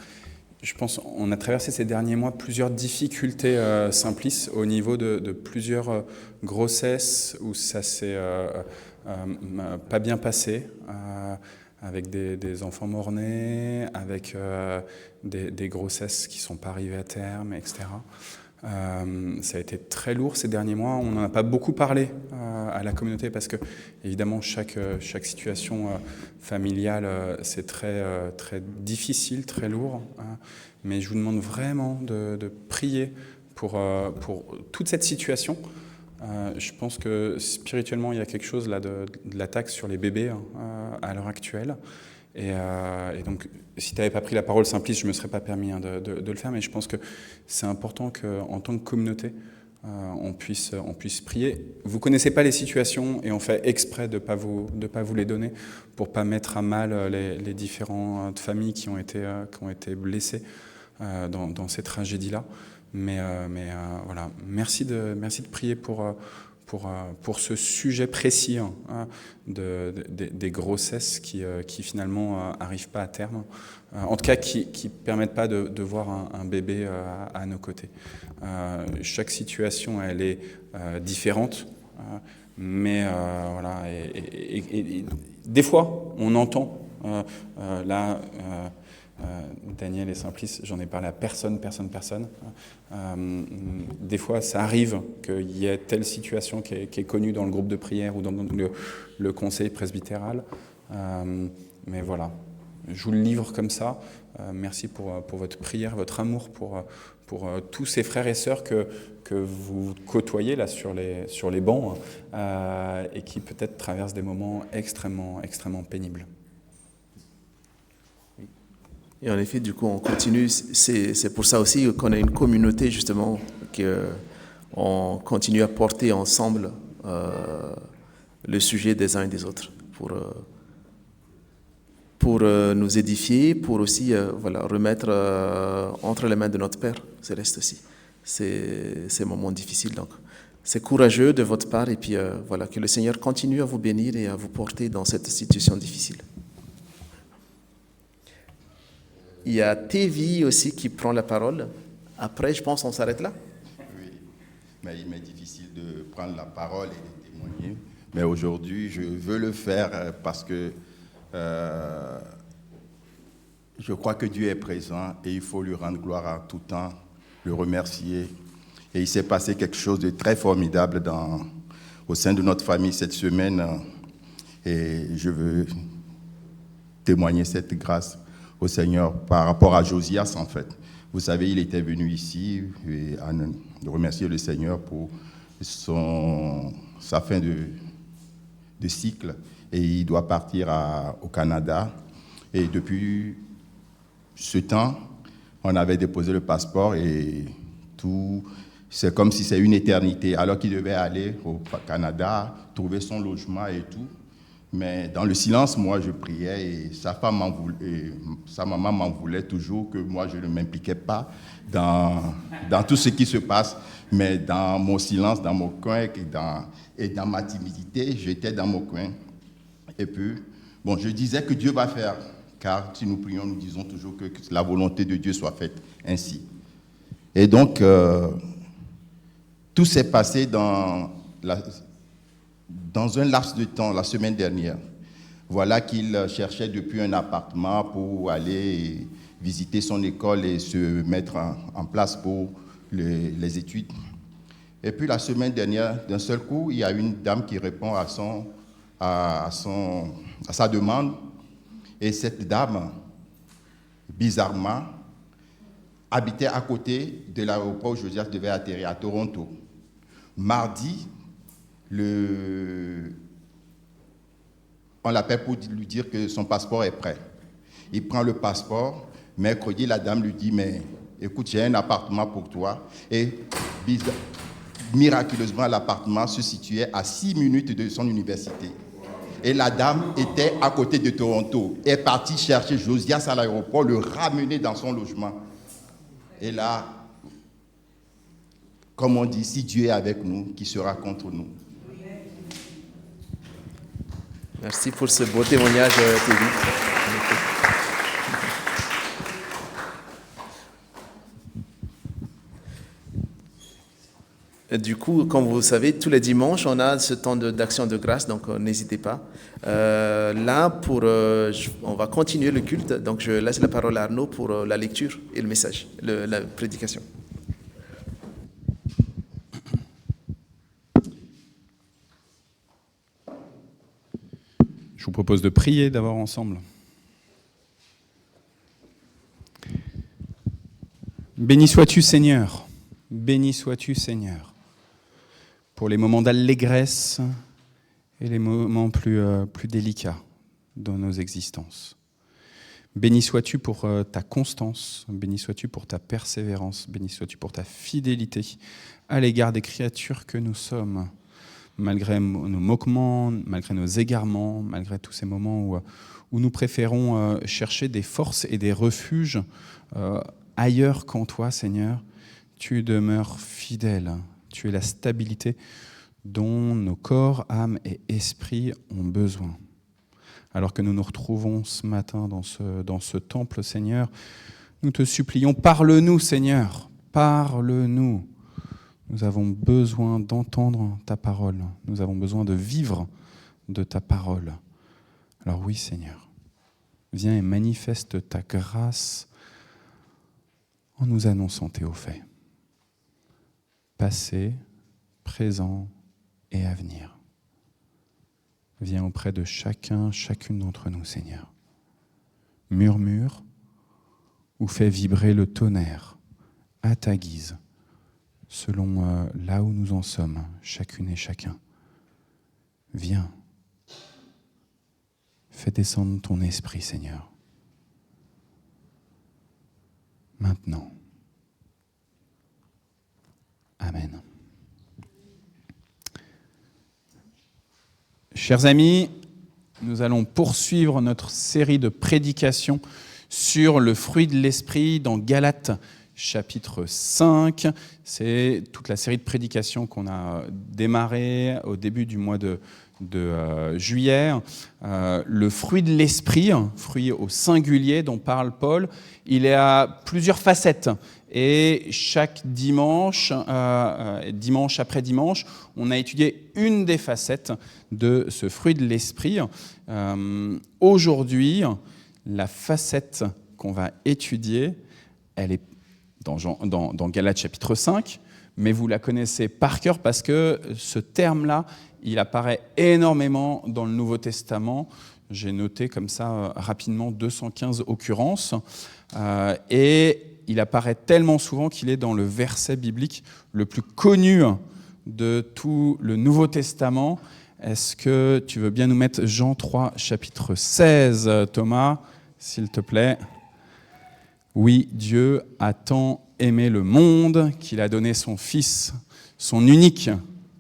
Je pense qu'on a traversé ces derniers mois plusieurs difficultés Simplice au niveau de plusieurs grossesses où ça s'est pas bien passé, avec des enfants mort-nés, avec des grossesses qui ne sont pas arrivées à terme, etc. Ça a été très lourd ces derniers mois. On n'en a pas beaucoup parlé à la communauté parce que, évidemment, chaque situation familiale, c'est très difficile, très lourd. Mais je vous demande vraiment de prier pour toute cette situation. Je pense que spirituellement, il y a quelque chose là de l'attaque sur les bébés à l'heure actuelle. Et donc, si tu n'avais pas pris la parole Simplice, je ne me serais pas permis de le faire, mais je pense que c'est important qu'en tant que communauté, on puisse prier. Vous ne connaissez pas les situations et on fait exprès de pas vous les donner pour ne pas mettre à mal les différentes familles qui ont été blessées dans ces tragédies-là. Mais voilà, merci de prier pour ce sujet précis des grossesses qui finalement n'arrivent pas à terme. En tout cas, qui ne permettent pas de voir un bébé à nos côtés. Chaque situation, elle est différente, mais voilà. Et des fois, on entend là. Daniel et Simplice, j'en ai parlé à personne. Des fois, ça arrive qu'il y ait telle situation qui est connue dans le groupe de prière ou dans le conseil presbytéral. Mais voilà, je vous le livre comme ça. Merci pour votre prière, votre amour pour tous ces frères et sœurs que vous côtoyez là sur les bancs et qui peut-être traversent des moments extrêmement pénibles. Et en effet, du coup, on continue. C'est pour ça aussi qu'on a une communauté, justement, qu'on continue à porter ensemble le sujet des uns et des autres pour nous édifier, pour aussi remettre entre les mains de notre Père céleste aussi ces moments difficiles. Donc, c'est courageux de votre part et puis que le Seigneur continue à vous bénir et à vous porter dans cette situation difficile. Il y a Tévi aussi qui prend la parole. Après, je pense, on s'arrête là. Oui, mais il m'est difficile de prendre la parole et de témoigner. Mais aujourd'hui, je veux le faire parce que je crois que Dieu est présent et il faut lui rendre gloire à tout temps, le remercier. Et il s'est passé quelque chose de très formidable au sein de notre famille cette semaine. Et je veux témoigner cette grâce au Seigneur par rapport à Josias, en fait. Vous savez, il était venu ici et de remercier le Seigneur pour sa fin de cycle et il doit partir au Canada. Et depuis ce temps, on avait déposé le passeport et tout, c'est comme si c'est une éternité, alors qu'il devait aller au Canada, trouver son logement et tout. Mais dans le silence, moi, je priais et sa maman m'en voulait toujours que moi, je ne m'impliquais pas dans tout ce qui se passe. Mais dans mon silence, dans mon coin et dans ma timidité, j'étais dans mon coin. Et puis, je disais que Dieu va faire. Car si nous prions, nous disons toujours que la volonté de Dieu soit faite ainsi. Et donc, tout s'est passé dans un laps de temps, la semaine dernière. Voilà qu'il cherchait depuis un appartement pour aller visiter son école et se mettre en place pour les études. Et puis la semaine dernière, d'un seul coup, il y a une dame qui répond à sa demande. Et cette dame, bizarrement, habitait à côté de l'aéroport où Josias devait atterrir à Toronto. Mardi, on l'appelle pour lui dire que son passeport est prêt. Il prend le passeport. Mercredi, la dame lui dit, mais écoute, j'ai un appartement pour toi. Et miraculeusement, l'appartement se situait à 6 minutes de son université. Et la dame était à côté de Toronto. Elle est partie chercher Josias à l'aéroport, le ramener dans son logement. Et là, comme on dit, si Dieu est avec nous, qui sera contre nous? Merci pour ce beau témoignage, Tévi. Du coup, comme vous le savez, tous les dimanches, on a ce temps d'action de grâce, donc n'hésitez pas. Là, on va continuer le culte, donc je laisse la parole à Arnaud pour la lecture et le message, la prédication. Je vous propose de prier d'abord ensemble. Béni sois-tu, Seigneur. Béni sois-tu, Seigneur, pour les moments d'allégresse et les moments plus délicats dans nos existences. Béni sois-tu pour ta constance, béni sois-tu pour ta persévérance, béni sois-tu pour ta fidélité à l'égard des créatures que nous sommes, malgré nos moquements, malgré nos égarements, malgré tous ces moments où nous préférons chercher des forces et des refuges ailleurs qu'en toi, Seigneur. Tu demeures fidèle, tu es la stabilité dont nos corps, âme et esprit ont besoin. Alors que nous nous retrouvons ce matin dans ce temple, Seigneur, nous te supplions, parle-nous, Seigneur, parle-nous. Nous avons besoin d'entendre ta parole, nous avons besoin de vivre de ta parole. Alors oui, Seigneur, viens et manifeste ta grâce en nous annonçant tes hauts faits, passé, présent et à venir. Viens auprès de chacune d'entre nous, Seigneur. Murmure ou fais vibrer le tonnerre à ta guise, selon là où nous en sommes, chacune et chacun. Viens. Fais descendre ton esprit, Seigneur. Maintenant. Amen. Chers amis, nous allons poursuivre notre série de prédications sur le fruit de l'esprit dans Galates chapitre 5. C'est toute la série de prédications qu'on a démarré au début du mois de juillet. Le fruit de l'esprit, fruit au singulier dont parle Paul, il a plusieurs facettes. Et chaque dimanche, dimanche après dimanche, on a étudié une des facettes de ce fruit de l'esprit. Aujourd'hui, la facette qu'on va étudier, elle est dans Galates chapitre 5, mais vous la connaissez par cœur parce que ce terme-là, il apparaît énormément dans le Nouveau Testament. J'ai noté comme ça rapidement 215 occurrences. Et il apparaît tellement souvent qu'il est dans le verset biblique le plus connu de tout le Nouveau Testament. Est-ce que tu veux bien nous mettre Jean 3, chapitre 16, Thomas, s'il te plaît? Oui, Dieu a tant aimé le monde qu'il a donné son Fils, son unique,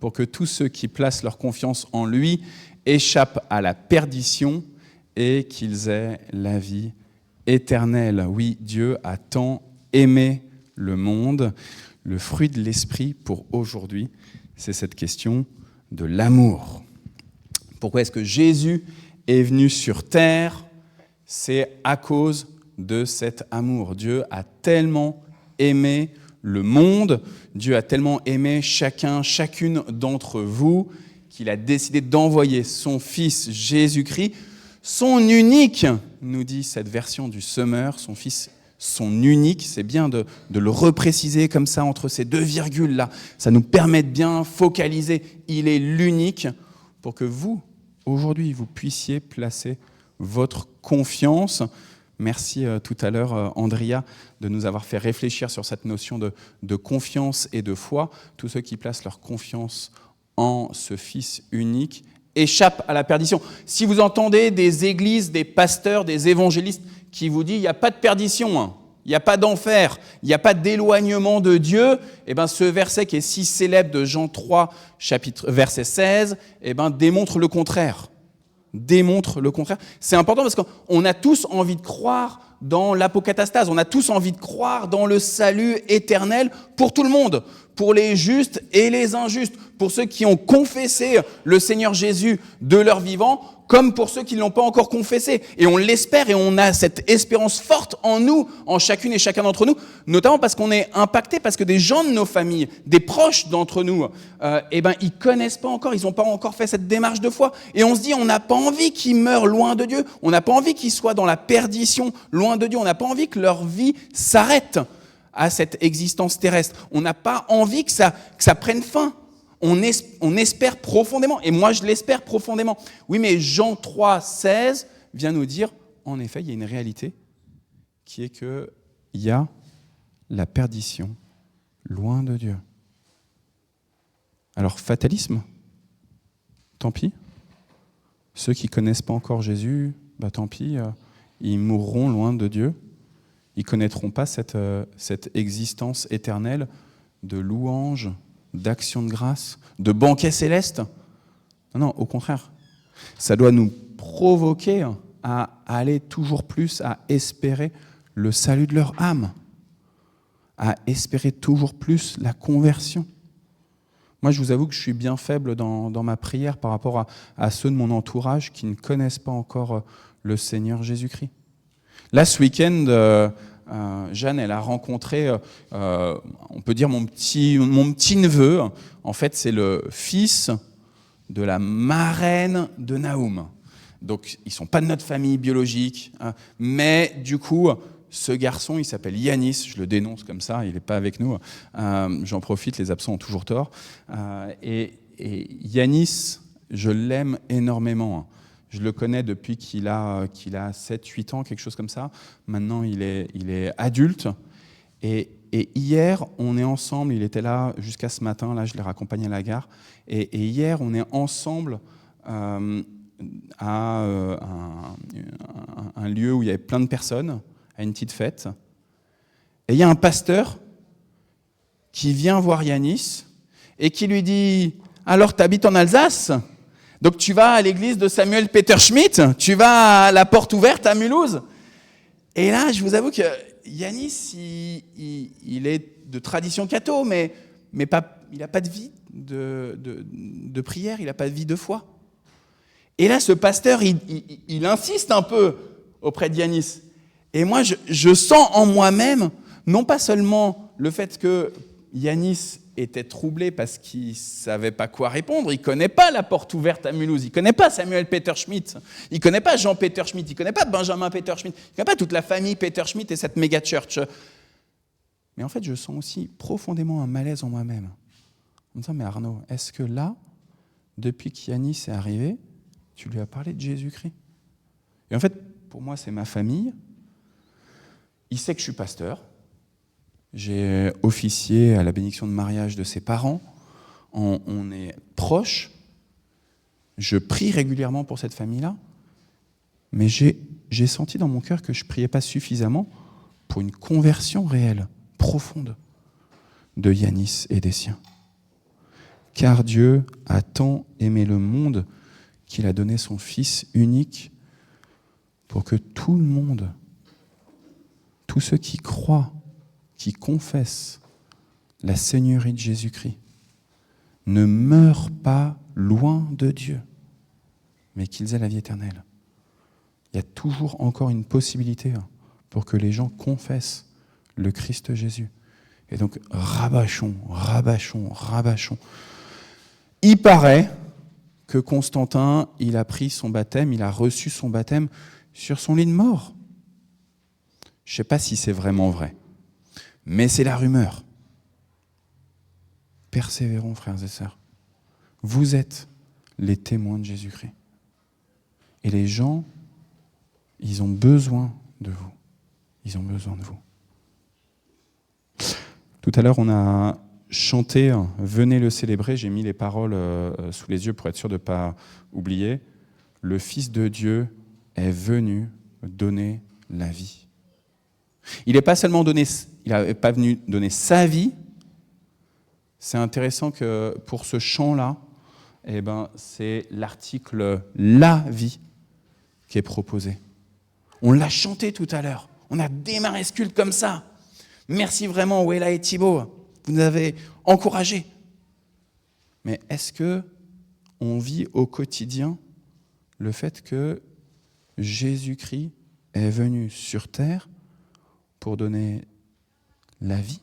pour que tous ceux qui placent leur confiance en lui échappent à la perdition et qu'ils aient la vie éternelle. Oui, Dieu a tant aimé le monde. Le fruit de l'esprit pour aujourd'hui, c'est cette question de l'amour. Pourquoi est-ce que Jésus est venu sur terre? C'est à cause de cet amour. Dieu a tellement aimé le monde, Dieu a tellement aimé chacune d'entre vous qu'il a décidé d'envoyer son Fils Jésus-Christ, son unique, nous dit cette version du Semeur, son Fils, son unique, c'est bien de le repréciser comme ça entre ces deux virgules là, ça nous permet de bien focaliser, il est l'unique pour que vous, aujourd'hui, vous puissiez placer votre confiance. Merci tout à l'heure, Andrea, de nous avoir fait réfléchir sur cette notion de confiance et de foi. Tous ceux qui placent leur confiance en ce Fils unique échappent à la perdition. Si vous entendez des églises, des pasteurs, des évangélistes qui vous disent « il n'y a pas de perdition, il n'y a pas d'enfer, il n'y a pas d'éloignement de Dieu », eh ben, ce verset qui est si célèbre de Jean 3, verset 16, eh ben, démontre le contraire. C'est important parce qu'on a tous envie de croire dans l'apocatastase, on a tous envie de croire dans le salut éternel pour tout le monde, pour les justes et les injustes, pour ceux qui ont confessé le Seigneur Jésus de leur vivant, comme pour ceux qui ne l'ont pas encore confessé. Et on l'espère et on a cette espérance forte en nous, en chacune et chacun d'entre nous, notamment parce qu'on est impacté, parce que des gens de nos familles, des proches d'entre nous, ils connaissent pas encore, ils n'ont pas encore fait cette démarche de foi. Et on se dit, on n'a pas envie qu'ils meurent loin de Dieu, on n'a pas envie qu'ils soient dans la perdition loin de Dieu, on n'a pas envie que leur vie s'arrête à cette existence terrestre. On n'a pas envie que ça prenne fin. On espère profondément, et moi je l'espère profondément. Oui, mais Jean 3, 16 vient nous dire, en effet, il y a une réalité qui est qu'il y a la perdition loin de Dieu. Alors, fatalisme, tant pis. Ceux qui ne connaissent pas encore Jésus, tant pis, ils mourront loin de Dieu. Ils ne connaîtront pas cette existence éternelle de louange, d'action de grâce, de banquet céleste. Non, au contraire. Ça doit nous provoquer à aller toujours plus, à espérer le salut de leur âme, à espérer toujours plus la conversion. Moi, je vous avoue que je suis bien faible dans ma prière par rapport à ceux de mon entourage qui ne connaissent pas encore le Seigneur Jésus-Christ. Là, ce week-end, Jeanne, elle a rencontré, on peut dire mon petit-neveu. En fait, c'est le fils de la marraine de Naoum. Donc, ils ne sont pas de notre famille biologique, mais du coup, ce garçon, il s'appelle Yanis, je le dénonce comme ça, il n'est pas avec nous, j'en profite, les absents ont toujours tort. Et Yanis, je l'aime énormément. Je le connais depuis qu'il a 7-8 ans, quelque chose comme ça. Maintenant, il est adulte. Et hier, on est ensemble, il était là jusqu'à ce matin, là, je l'ai raccompagné à la gare. Et hier, on est ensemble à un lieu où il y avait plein de personnes, à une petite fête. Et il y a un pasteur qui vient voir Yanis et qui lui dit « Alors, tu habites en Alsace ? Donc tu vas à l'église de Samuel Peter Schmidt, tu vas à la porte ouverte à Mulhouse ?» Et là, je vous avoue que Yanis, il est de tradition catho, mais il n'a pas de vie de prière, il n'a pas de vie de foi. Et là, ce pasteur, il insiste un peu auprès de Yanis. Et moi, je sens en moi-même, non pas seulement le fait que Yanis était troublé parce qu'il ne savait pas quoi répondre, il ne connaît pas la porte ouverte à Mulhouse, il ne connaît pas Samuel Peter Schmidt, il ne connaît pas Jean Peter Schmidt, il ne connaît pas Benjamin Peter Schmidt, il ne connaît pas toute la famille Peter Schmidt et cette méga church. Mais en fait, je sens aussi profondément un malaise en moi-même. En me disant, mais Arnaud, est-ce que là, depuis qu'Yanis est arrivé, tu lui as parlé de Jésus-Christ ? Et en fait, pour moi, c'est ma famille. Il sait que je suis pasteur. J'ai officié à la bénédiction de mariage de ses parents. On est proches. Je prie régulièrement pour cette famille-là. Mais j'ai senti dans mon cœur que je ne priais pas suffisamment pour une conversion réelle, profonde, de Yanis et des siens. Car Dieu a tant aimé le monde qu'il a donné son Fils unique pour que tout le monde, tous ceux qui croient, qui confessent la Seigneurie de Jésus-Christ, ne meurent pas loin de Dieu, mais qu'ils aient la vie éternelle. Il y a toujours encore une possibilité pour que les gens confessent le Christ Jésus. Et donc, rabâchons. Il paraît que Constantin, il a pris son baptême, il a reçu son baptême sur son lit de mort. Je ne sais pas si c'est vraiment vrai, mais c'est la rumeur. Persévérons, frères et sœurs. Vous êtes les témoins de Jésus-Christ. Et les gens, ils ont besoin de vous. Ils ont besoin de vous. Tout à l'heure, on a chanté « Venez le célébrer ». J'ai mis les paroles sous les yeux pour être sûr de ne pas oublier. Le Fils de Dieu est venu donner la vie. Il n'est pas seulement venu donner sa vie. C'est intéressant que pour ce chant-là, c'est l'article « la vie » qui est proposé. On l'a chanté tout à l'heure. On a démarré ce culte comme ça. Merci vraiment, Wella et Thibaut. Vous nous avez encouragés. Mais est-ce que on vit au quotidien le fait que Jésus-Christ est venu sur terre pour donner la vie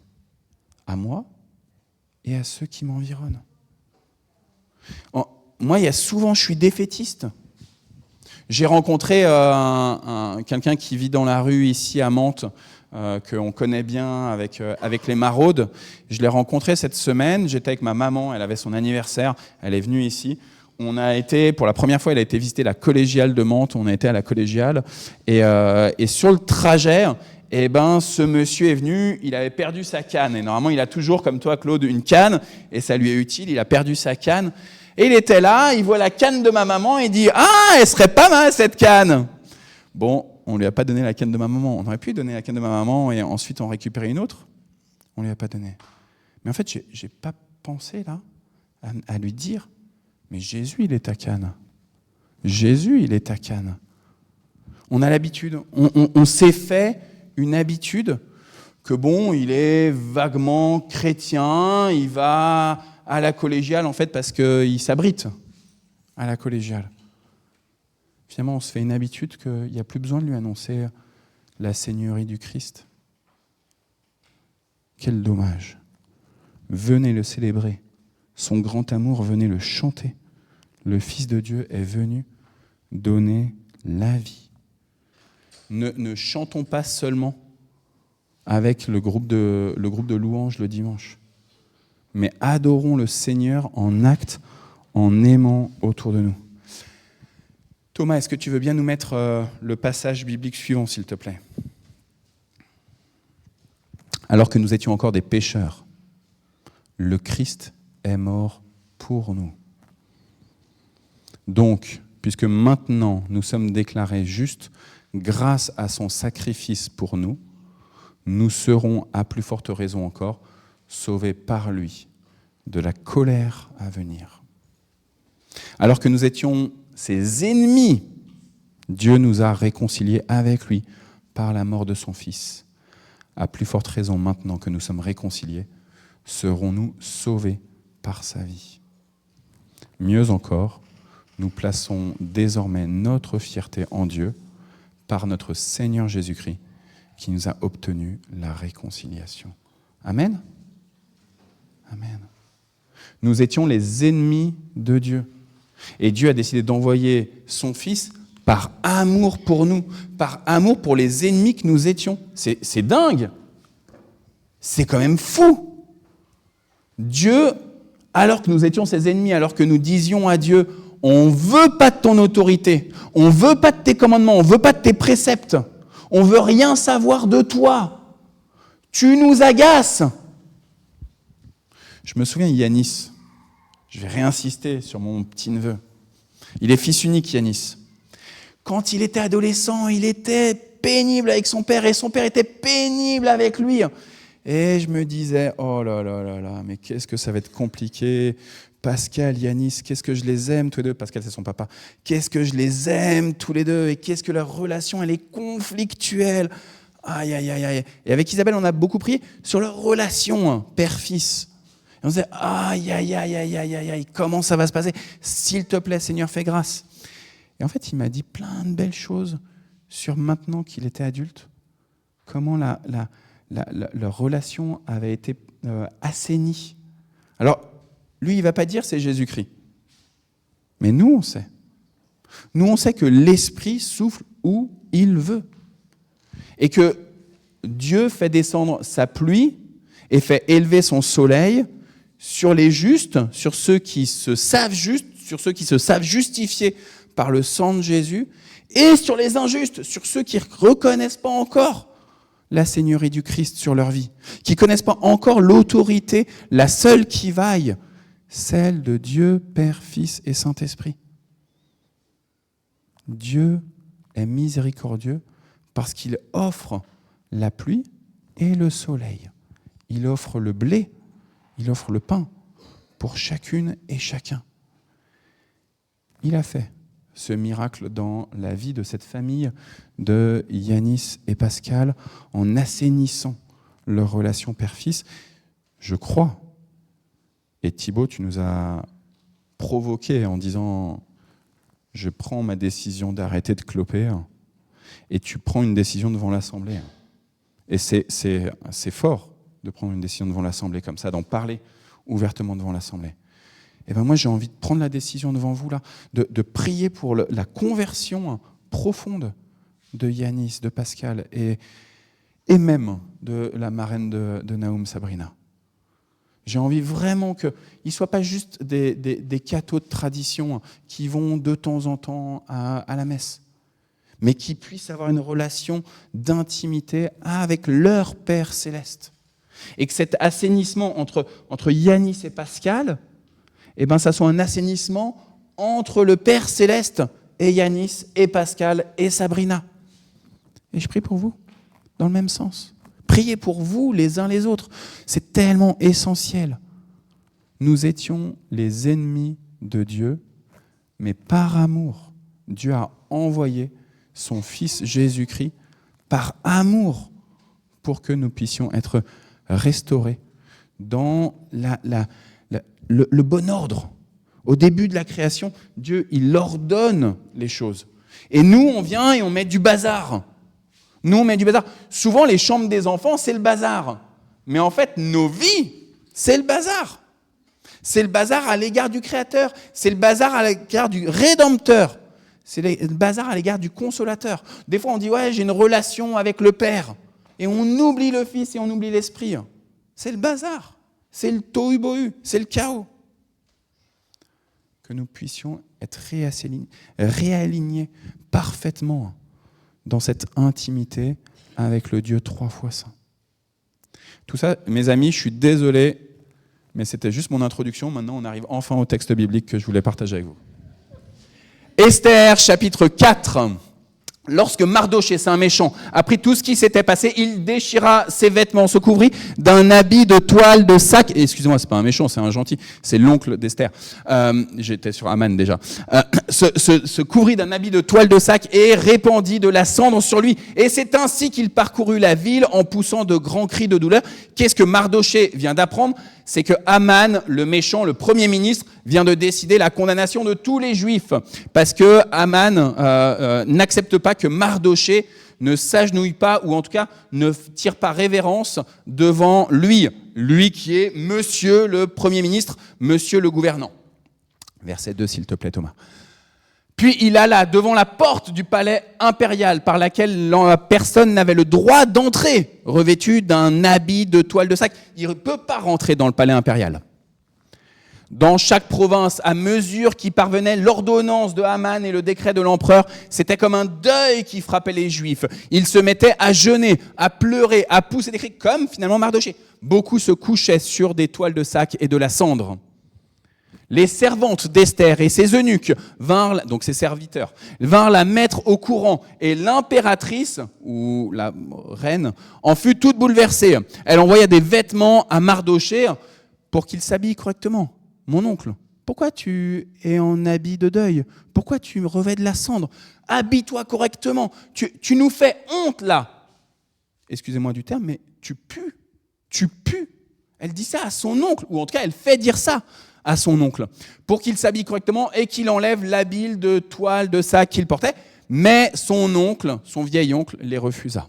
à moi et à ceux qui m'environnent? Moi, il y a souvent, je suis défaitiste. J'ai rencontré quelqu'un qui vit dans la rue ici à Mantes, qu'on connaît bien avec les maraudes. Je l'ai rencontré cette semaine, j'étais avec ma maman, elle avait son anniversaire, elle est venue ici. On a été, pour la première fois, elle a été visiter la collégiale de Mantes, on a été à la collégiale, et sur le trajet, ce monsieur est venu, il avait perdu sa canne, et normalement il a toujours, comme toi Claude, une canne, et ça lui est utile, il a perdu sa canne, et il était là, il voit la canne de ma maman, et il dit « Ah, elle serait pas mal cette canne !» Bon, on lui a pas donné la canne de ma maman. On aurait pu lui donner la canne de ma maman et ensuite en récupérer une autre. On lui a pas donné. Mais en fait, j'ai pas pensé là à lui dire, mais Jésus, il est ta canne. Jésus, il est ta canne. On a l'habitude, on s'est fait une habitude que bon, il est vaguement chrétien, il va à la collégiale en fait parce qu'il s'abrite à la collégiale. Finalement, on se fait une habitude qu'il n'y a plus besoin de lui annoncer la Seigneurie du Christ. Quel dommage. Venez le célébrer. Son grand amour, venez le chanter. Le Fils de Dieu est venu donner la vie. Ne chantons pas seulement avec le groupe de louanges le dimanche, mais adorons le Seigneur en acte, en aimant autour de nous. Thomas, est-ce que tu veux bien nous mettre le passage biblique suivant, s'il te plaît ? Alors que nous étions encore des pécheurs, le Christ est mort pour nous. Donc, puisque maintenant nous sommes déclarés justes grâce à son sacrifice pour nous, nous serons, à plus forte raison encore, sauvés par lui de la colère à venir. Alors que nous étions ses ennemis, Dieu nous a réconciliés avec lui par la mort de son Fils. À plus forte raison, maintenant que nous sommes réconciliés, serons-nous sauvés par sa vie. Mieux encore, nous plaçons désormais notre fierté en Dieu par notre Seigneur Jésus-Christ, qui nous a obtenu la réconciliation. Amen. Amen. Nous étions les ennemis de Dieu. Et Dieu a décidé d'envoyer son Fils par amour pour nous, par amour pour les ennemis que nous étions. C'est dingue. C'est quand même fou. Dieu, alors que nous étions ses ennemis, alors que nous disions à Dieu, on ne veut pas de ton autorité, on ne veut pas de tes commandements, on ne veut pas de tes préceptes, on ne veut rien savoir de toi. Tu nous agaces. Je me souviens, Yanis, je vais réinsister sur mon petit-neveu. Il est fils unique, Yanis. Quand il était adolescent, il était pénible avec son père et son père était pénible avec lui. Et je me disais, oh là là là là, mais qu'est-ce que ça va être compliqué. Pascal, Yanis, qu'est-ce que je les aime tous les deux. Pascal, c'est son papa. Qu'est-ce que je les aime tous les deux et qu'est-ce que leur relation, elle est conflictuelle. Aïe, aïe, aïe, aïe. Et avec Isabelle, on a beaucoup prié sur leur relation, père-fils. Et on se disait, aïe, aïe, aïe, aïe, aïe, aïe, aïe, comment ça va se passer ? S'il te plaît, Seigneur, fais grâce. Et en fait, il m'a dit plein de belles choses sur maintenant qu'il était adulte, comment leur relation avait été assainie. Alors, lui, il ne va pas dire c'est Jésus-Christ. Mais nous, on sait. Nous, on sait que l'Esprit souffle où il veut. Et que Dieu fait descendre sa pluie et fait élever son soleil sur les justes, sur ceux qui se savent justes, sur ceux qui se savent justifiés par le sang de Jésus, et sur les injustes, sur ceux qui ne reconnaissent pas encore la Seigneurie du Christ sur leur vie, qui ne connaissent pas encore l'autorité, la seule qui vaille, celle de Dieu, Père, Fils et Saint-Esprit. Dieu est miséricordieux parce qu'il offre la pluie et le soleil. Il offre le blé, il offre le pain pour chacune et chacun. Il a fait ce miracle dans la vie de cette famille de Yanis et Pascal en assainissant leur relation père-fils. Je crois. Et Thibaut, tu nous as provoqué en disant « Je prends ma décision d'arrêter de cloper » et tu prends une décision devant l'Assemblée. Et c'est fort de prendre une décision devant l'Assemblée comme ça, d'en parler ouvertement devant l'Assemblée. Et ben moi, j'ai envie de prendre la décision devant vous, là, de prier pour la conversion profonde de Yanis, de Pascal et même de la marraine de Naoum, Sabrina. J'ai envie vraiment qu'ils ne soient pas juste des cathos de tradition qui vont de temps en temps à la messe, mais qui puissent avoir une relation d'intimité avec leur Père céleste. Et que cet assainissement entre Yanis et Pascal, eh ben, ça soit un assainissement entre le Père céleste et Yanis et Pascal et Sabrina. et je prie pour vous, dans le même sens. Priez pour vous les uns les autres. C'est tellement essentiel. Nous étions les ennemis de Dieu, mais par amour, Dieu a envoyé son Fils Jésus-Christ par amour pour que nous puissions être restaurés dans le bon ordre. Au début de la création, Dieu, il ordonne les choses. Et nous, on vient et on met du bazar. Souvent, les chambres des enfants, c'est le bazar. Mais en fait, nos vies, c'est le bazar. C'est le bazar à l'égard du Créateur. C'est le bazar à l'égard du Rédempteur. C'est le bazar à l'égard du Consolateur. Des fois, on dit, ouais, j'ai une relation avec le Père. Et on oublie le Fils et on oublie l'Esprit. C'est le bazar. C'est le tohu-bohu. C'est le chaos. Que nous puissions être réalignés parfaitement dans cette intimité avec le Dieu 3 fois saint. Tout ça, mes amis, je suis désolé, mais c'était juste mon introduction. Maintenant, on arrive enfin au texte biblique que je voulais partager avec vous. Esther, chapitre 4. Lorsque Mardochée, c'est un méchant, apprit tout ce qui s'était passé, il déchira ses vêtements, se couvrit d'un habit de toile de sac. Et excusez-moi, c'est pas un méchant, c'est un gentil, c'est l'oncle d'Esther. J'étais sur Aman déjà. Se couvrit d'un habit de toile de sac et répandit de la cendre sur lui. Et c'est ainsi qu'il parcourut la ville en poussant de grands cris de douleur. Qu'est-ce que Mardochée vient d'apprendre ? C'est que Aman, le méchant, le premier ministre, vient de décider la condamnation de tous les Juifs. Parce que Aman n'accepte pas que Mardochée ne s'agenouille pas, ou en tout cas ne tire pas révérence devant lui qui est monsieur le Premier ministre, monsieur le gouvernant. Verset 2, s'il te plaît, Thomas. Puis il alla devant la porte du palais impérial par laquelle personne n'avait le droit d'entrer, revêtu d'un habit de toile de sac. Il ne peut pas rentrer dans le palais impérial. Dans chaque province, à mesure qu'y parvenait l'ordonnance de Haman et le décret de l'empereur, c'était comme un deuil qui frappait les Juifs. Ils se mettaient à jeûner, à pleurer, à pousser des cris, comme finalement Mardochée. Beaucoup se couchaient sur des toiles de sac et de la cendre. Les servantes d'Esther et ses eunuques donc ses serviteurs, vinrent la mettre au courant. Et l'impératrice, ou la reine, en fut toute bouleversée. Elle envoya des vêtements à Mardochée pour qu'il s'habille correctement. Mon oncle, pourquoi tu es en habit de deuil ? Pourquoi tu revêts de la cendre ? Habille-toi correctement. Tu nous fais honte là. Excusez-moi du terme, mais tu pues. Tu pues. Elle dit ça à son oncle, ou en tout cas elle fait dire ça à son oncle, pour qu'il s'habille correctement et qu'il enlève l'habit de toile de sac qu'il portait. Mais son oncle, son vieil oncle, les refusa.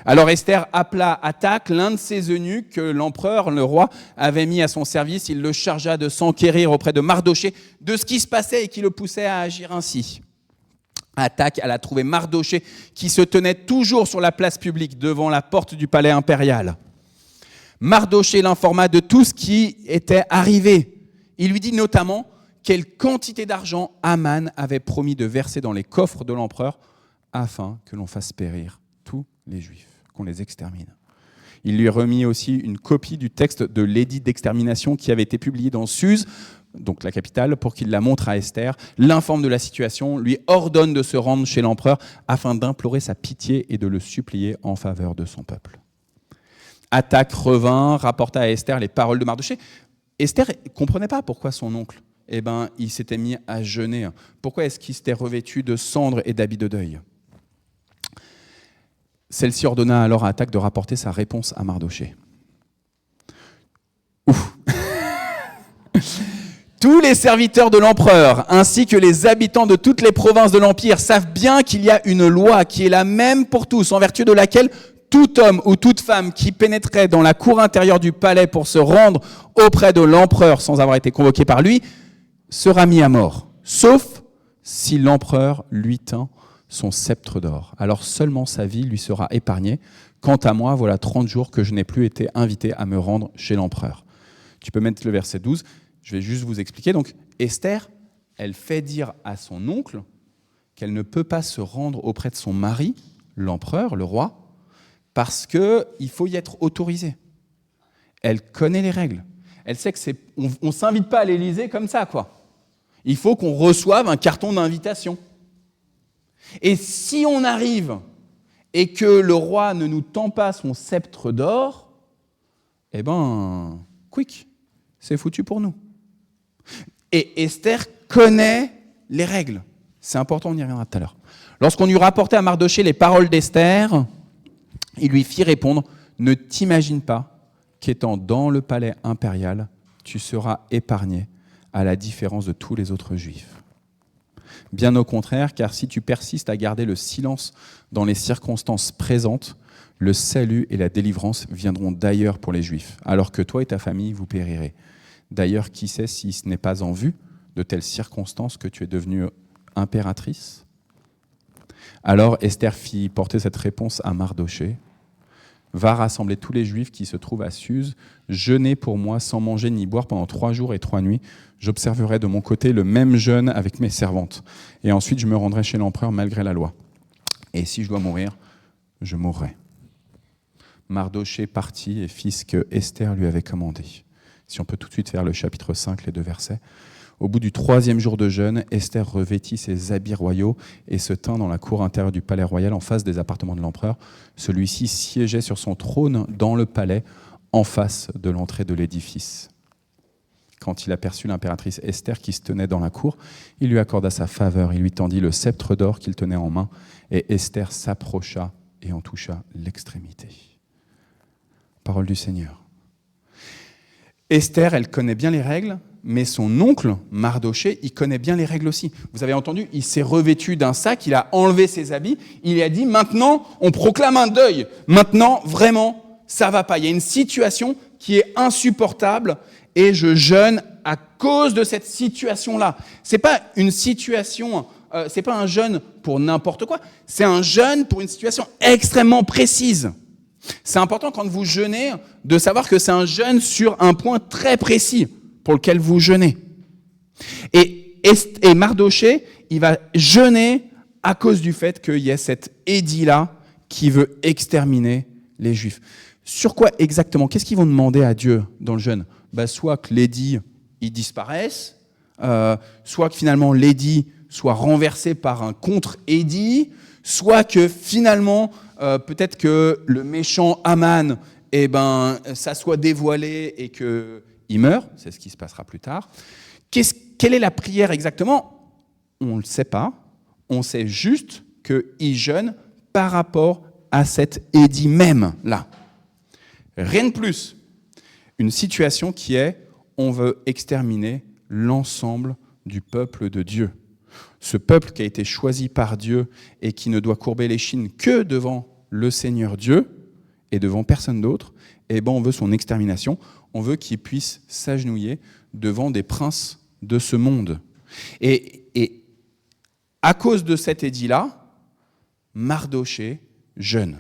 Alors Esther appela Attaque, l'un de ses eunuques que l'empereur, le roi, avait mis à son service. Il le chargea de s'enquérir auprès de Mardochée de ce qui se passait et qui le poussait à agir ainsi. Attaque, elle a trouvé Mardochée qui se tenait toujours sur la place publique devant la porte du palais impérial. Mardochée l'informa de tout ce qui était arrivé. Il lui dit notamment quelle quantité d'argent Haman avait promis de verser dans les coffres de l'empereur afin que l'on fasse périr tous les Juifs, qu'on les extermine. Il lui remit aussi une copie du texte de l'édit d'extermination qui avait été publié dans Suse, donc la capitale, pour qu'il la montre à Esther, l'informe de la situation, lui ordonne de se rendre chez l'empereur afin d'implorer sa pitié et de le supplier en faveur de son peuple. Attaque revint, rapporta à Esther les paroles de Mardochée. Esther ne comprenait pas pourquoi son oncle, il s'était mis à jeûner. Pourquoi est-ce qu'il s'était revêtu de cendre et d'habits de deuil ? Celle-ci ordonna alors à Attaque de rapporter sa réponse à Mardochée. Ouf. Tous les serviteurs de l'empereur, ainsi que les habitants de toutes les provinces de l'Empire, savent bien qu'il y a une loi qui est la même pour tous, en vertu de laquelle tout homme ou toute femme qui pénétrait dans la cour intérieure du palais pour se rendre auprès de l'empereur sans avoir été convoqué par lui, sera mis à mort, sauf si l'empereur lui tint son sceptre d'or. Alors seulement sa vie lui sera épargnée. Quant à moi, voilà 30 jours que je n'ai plus été invité à me rendre chez l'empereur. Tu peux mettre le verset 12, je vais juste vous expliquer. Donc Esther, elle fait dire à son oncle qu'elle ne peut pas se rendre auprès de son mari, l'empereur, le roi, parce qu'il faut y être autorisé. Elle connaît les règles. Elle sait que on ne s'invite pas à l'Élysée comme ça, quoi. Il faut qu'on reçoive un carton d'invitation. Et si on arrive et que le roi ne nous tend pas son sceptre d'or, eh ben, quick, c'est foutu pour nous. Et Esther connaît les règles. C'est important, on y reviendra tout à l'heure. Lorsqu'on lui rapportait à Mardochée les paroles d'Esther, il lui fit répondre « Ne t'imagine pas qu'étant dans le palais impérial, tu seras épargné à la différence de tous les autres Juifs. Bien au contraire, car si tu persistes à garder le silence dans les circonstances présentes, le salut et la délivrance viendront d'ailleurs pour les Juifs, alors que toi et ta famille, vous périrez. D'ailleurs, qui sait si ce n'est pas en vue de telles circonstances que tu es devenue impératrice ?» Alors Esther fit porter cette réponse à Mardochée. « Va rassembler tous les Juifs qui se trouvent à Suse, jeûnez pour moi sans manger ni boire pendant 3 jours et 3 nuits. J'observerai de mon côté le même jeûne avec mes servantes. Et ensuite je me rendrai chez l'empereur malgré la loi. Et si je dois mourir, je mourrai. » Mardochée partit et fit ce que Esther lui avait commandé. Si on peut tout de suite faire le chapitre 5, les 2 versets. Au bout du 3e jour de jeûne, Esther revêtit ses habits royaux et se tint dans la cour intérieure du palais royal en face des appartements de l'empereur. Celui-ci siégeait sur son trône dans le palais, en face de l'entrée de l'édifice. Quand il aperçut l'impératrice Esther qui se tenait dans la cour, il lui accorda sa faveur. Il lui tendit le sceptre d'or qu'il tenait en main, et Esther s'approcha et en toucha l'extrémité. Parole du Seigneur. Esther, elle connaît bien les règles, mais son oncle, Mardochée, il connaît bien les règles aussi. Vous avez entendu, il s'est revêtu d'un sac, il a enlevé ses habits, il a dit, maintenant, on proclame un deuil. Maintenant, vraiment, ça va pas. Il y a une situation qui est insupportable et je jeûne à cause de cette situation-là. C'est pas une situation, c'est pas un jeûne pour n'importe quoi, c'est un jeûne pour une situation extrêmement précise. C'est important quand vous jeûnez de savoir que c'est un jeûne sur un point très précis pour lequel vous jeûnez. Et Mardochée, il va jeûner à cause du fait qu'il y a cet édit-là qui veut exterminer les Juifs. Sur quoi exactement? Qu'est-ce qu'ils vont demander à Dieu dans le jeûne? Soit que l'édit il disparaisse, soit que finalement l'édit soit renversé par un contre-édit, soit que finalement peut-être que le méchant Haman, ça soit dévoilé et qu'il meurt, c'est ce qui se passera plus tard. Quelle est la prière exactement? On ne le sait pas, on sait juste qu'il jeûne par rapport à cet édit même là. Rien de plus. Une situation qui est, on veut exterminer l'ensemble du peuple de Dieu. Ce peuple qui a été choisi par Dieu et qui ne doit courber l'échine que devant le Seigneur Dieu et devant personne d'autre, on veut son extermination, on veut qu'il puisse s'agenouiller devant des princes de ce monde. Et à cause de cet édit-là, Mardochée jeûne.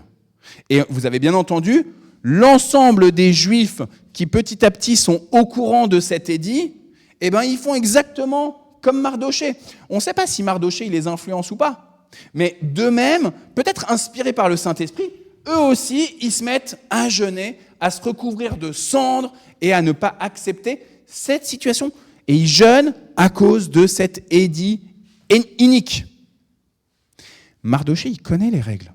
Et vous avez bien entendu, l'ensemble des Juifs qui petit à petit sont au courant de cet édit, ils font exactement comme Mardochée. On ne sait pas si Mardochée il les influence ou pas, mais d'eux-mêmes, peut-être inspirés par le Saint-Esprit, eux aussi, ils se mettent à jeûner, à se recouvrir de cendres et à ne pas accepter cette situation. Et ils jeûnent à cause de cet édit inique. Mardochée, il connaît les règles.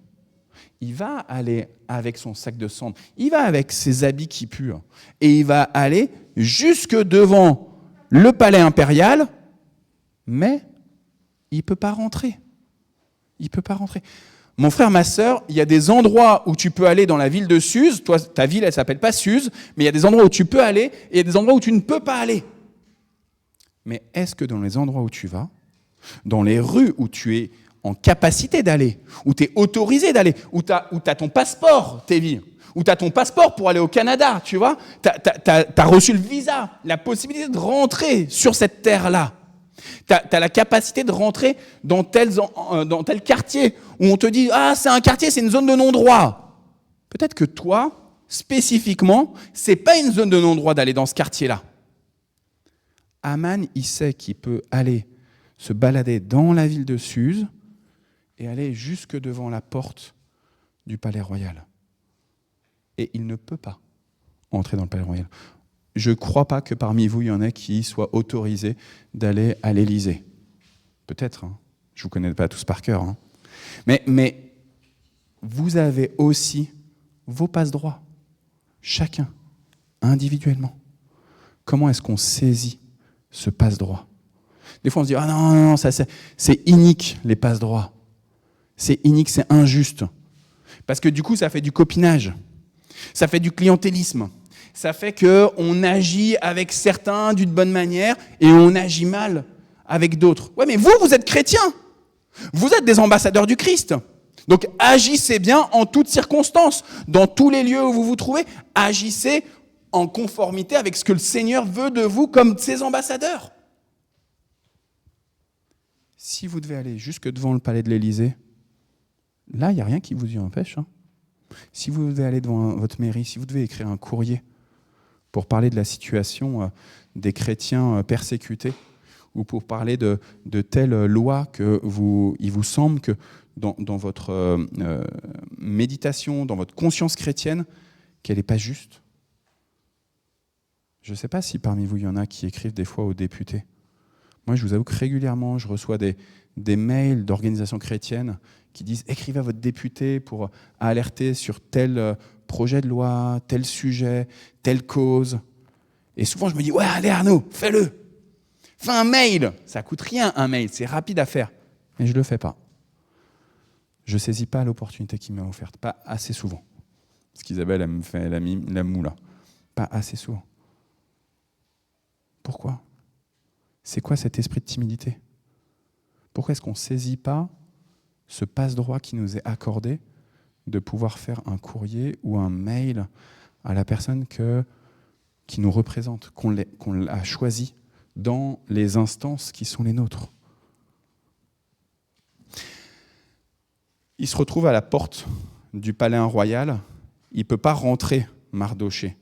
Il va aller avec son sac de cendres, il va avec ses habits qui puent, et il va aller jusque devant le palais impérial, mais il ne peut pas rentrer. Il ne peut pas rentrer. Mon frère, ma sœur, il y a des endroits où tu peux aller dans la ville de Suse. Toi, ta ville, elle ne s'appelle pas Suse, mais il y a des endroits où tu peux aller et il y a des endroits où tu ne peux pas aller. Mais est-ce que dans les endroits où tu vas, dans les rues où tu es en capacité d'aller, où tu es autorisé d'aller, où tu as ton passeport, Tévi, où tu as ton passeport pour aller au Canada, tu vois, tu as reçu le visa, la possibilité de rentrer sur cette terre-là. Tu as la capacité de rentrer dans tel quartier où on te dit « Ah, c'est un quartier, c'est une zone de non-droit ». Peut-être que toi, spécifiquement, c'est pas une zone de non-droit d'aller dans ce quartier-là. Haman, il sait qu'il peut aller se balader dans la ville de Suse et aller jusque devant la porte du palais royal. Et il ne peut pas entrer dans le palais royal. Je ne crois pas que parmi vous, il y en ait qui soient autorisés d'aller à l'Élysée. Peut-être, je ne vous connais pas tous par cœur. Mais vous avez aussi vos passe-droits, chacun, individuellement. Comment est-ce qu'on saisit ce passe-droit? Des fois, on se dit « Ah non, ça, c'est inique, les passe-droits. C'est inique, c'est injuste. » Parce que du coup, ça fait du copinage. Ça fait du clientélisme. Ça fait qu'on agit avec certains d'une bonne manière et on agit mal avec d'autres. Ouais, mais vous êtes chrétiens. Vous êtes des ambassadeurs du Christ. Donc, agissez bien en toutes circonstances. Dans tous les lieux où vous vous trouvez, agissez en conformité avec ce que le Seigneur veut de vous comme ses ambassadeurs. Si vous devez aller jusque devant le palais de l'Élysée, là, il n'y a rien qui vous y empêche. Si vous devez aller devant votre mairie, si vous devez écrire un courrier pour parler de la situation des chrétiens persécutés, ou pour parler de telle loi il vous semble que dans votre méditation, dans votre conscience chrétienne, qu'elle n'est pas juste. Je ne sais pas si parmi vous, il y en a qui écrivent des fois aux députés. Moi, je vous avoue que régulièrement, je reçois des mails d'organisations chrétiennes qui disent « Écrivez à votre député pour alerter sur tel projet de loi, tel sujet, telle cause. » Et souvent, je me dis « Ouais, allez Arnaud, fais-le. Fais un mail. Ça ne coûte rien, un mail. C'est rapide à faire. » Mais je ne le fais pas. Je ne saisis pas l'opportunité qu'il m'a offerte. Pas assez souvent. Parce qu'Isabelle, elle me fait la moue là. Pas assez souvent. Pourquoi ? C'est quoi cet esprit de timidité ? Pourquoi est-ce qu'on ne saisit pas ce passe-droit qui nous est accordé de pouvoir faire un courrier ou un mail à la personne qui nous représente, qu'on a choisi dans les instances qui sont les nôtres ? Il se retrouve à la porte du palais royal. Il ne peut pas rentrer, Mardoché,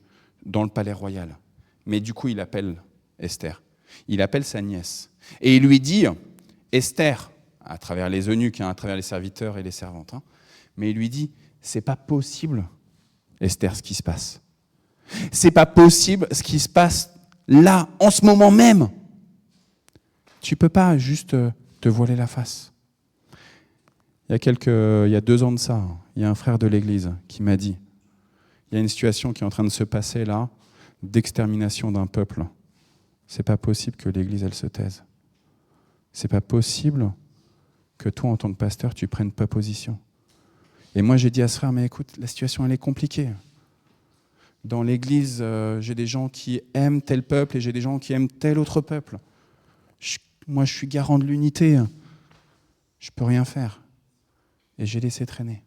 dans le palais royal. Mais du coup, il appelle Esther. Il appelle sa nièce. Et il lui dit, Esther, à travers les eunuques, à travers les serviteurs et les servantes, mais il lui dit, c'est pas possible, Esther, ce qui se passe. C'est pas possible ce qui se passe là, en ce moment même. Tu peux pas juste te voiler la face. Il y a 2 ans de ça, il y a un frère de l'église qui m'a dit, il y a une situation qui est en train de se passer là, d'extermination d'un peuple. C'est pas possible que l'église, elle se taise. C'est pas possible que toi, en tant que pasteur, tu prennes pas position. Et moi, j'ai dit à ce frère, mais écoute, la situation, elle est compliquée. Dans l'église, j'ai des gens qui aiment tel peuple et j'ai des gens qui aiment tel autre peuple. Moi, je suis garant de l'unité. Je peux rien faire. Et j'ai laissé traîner.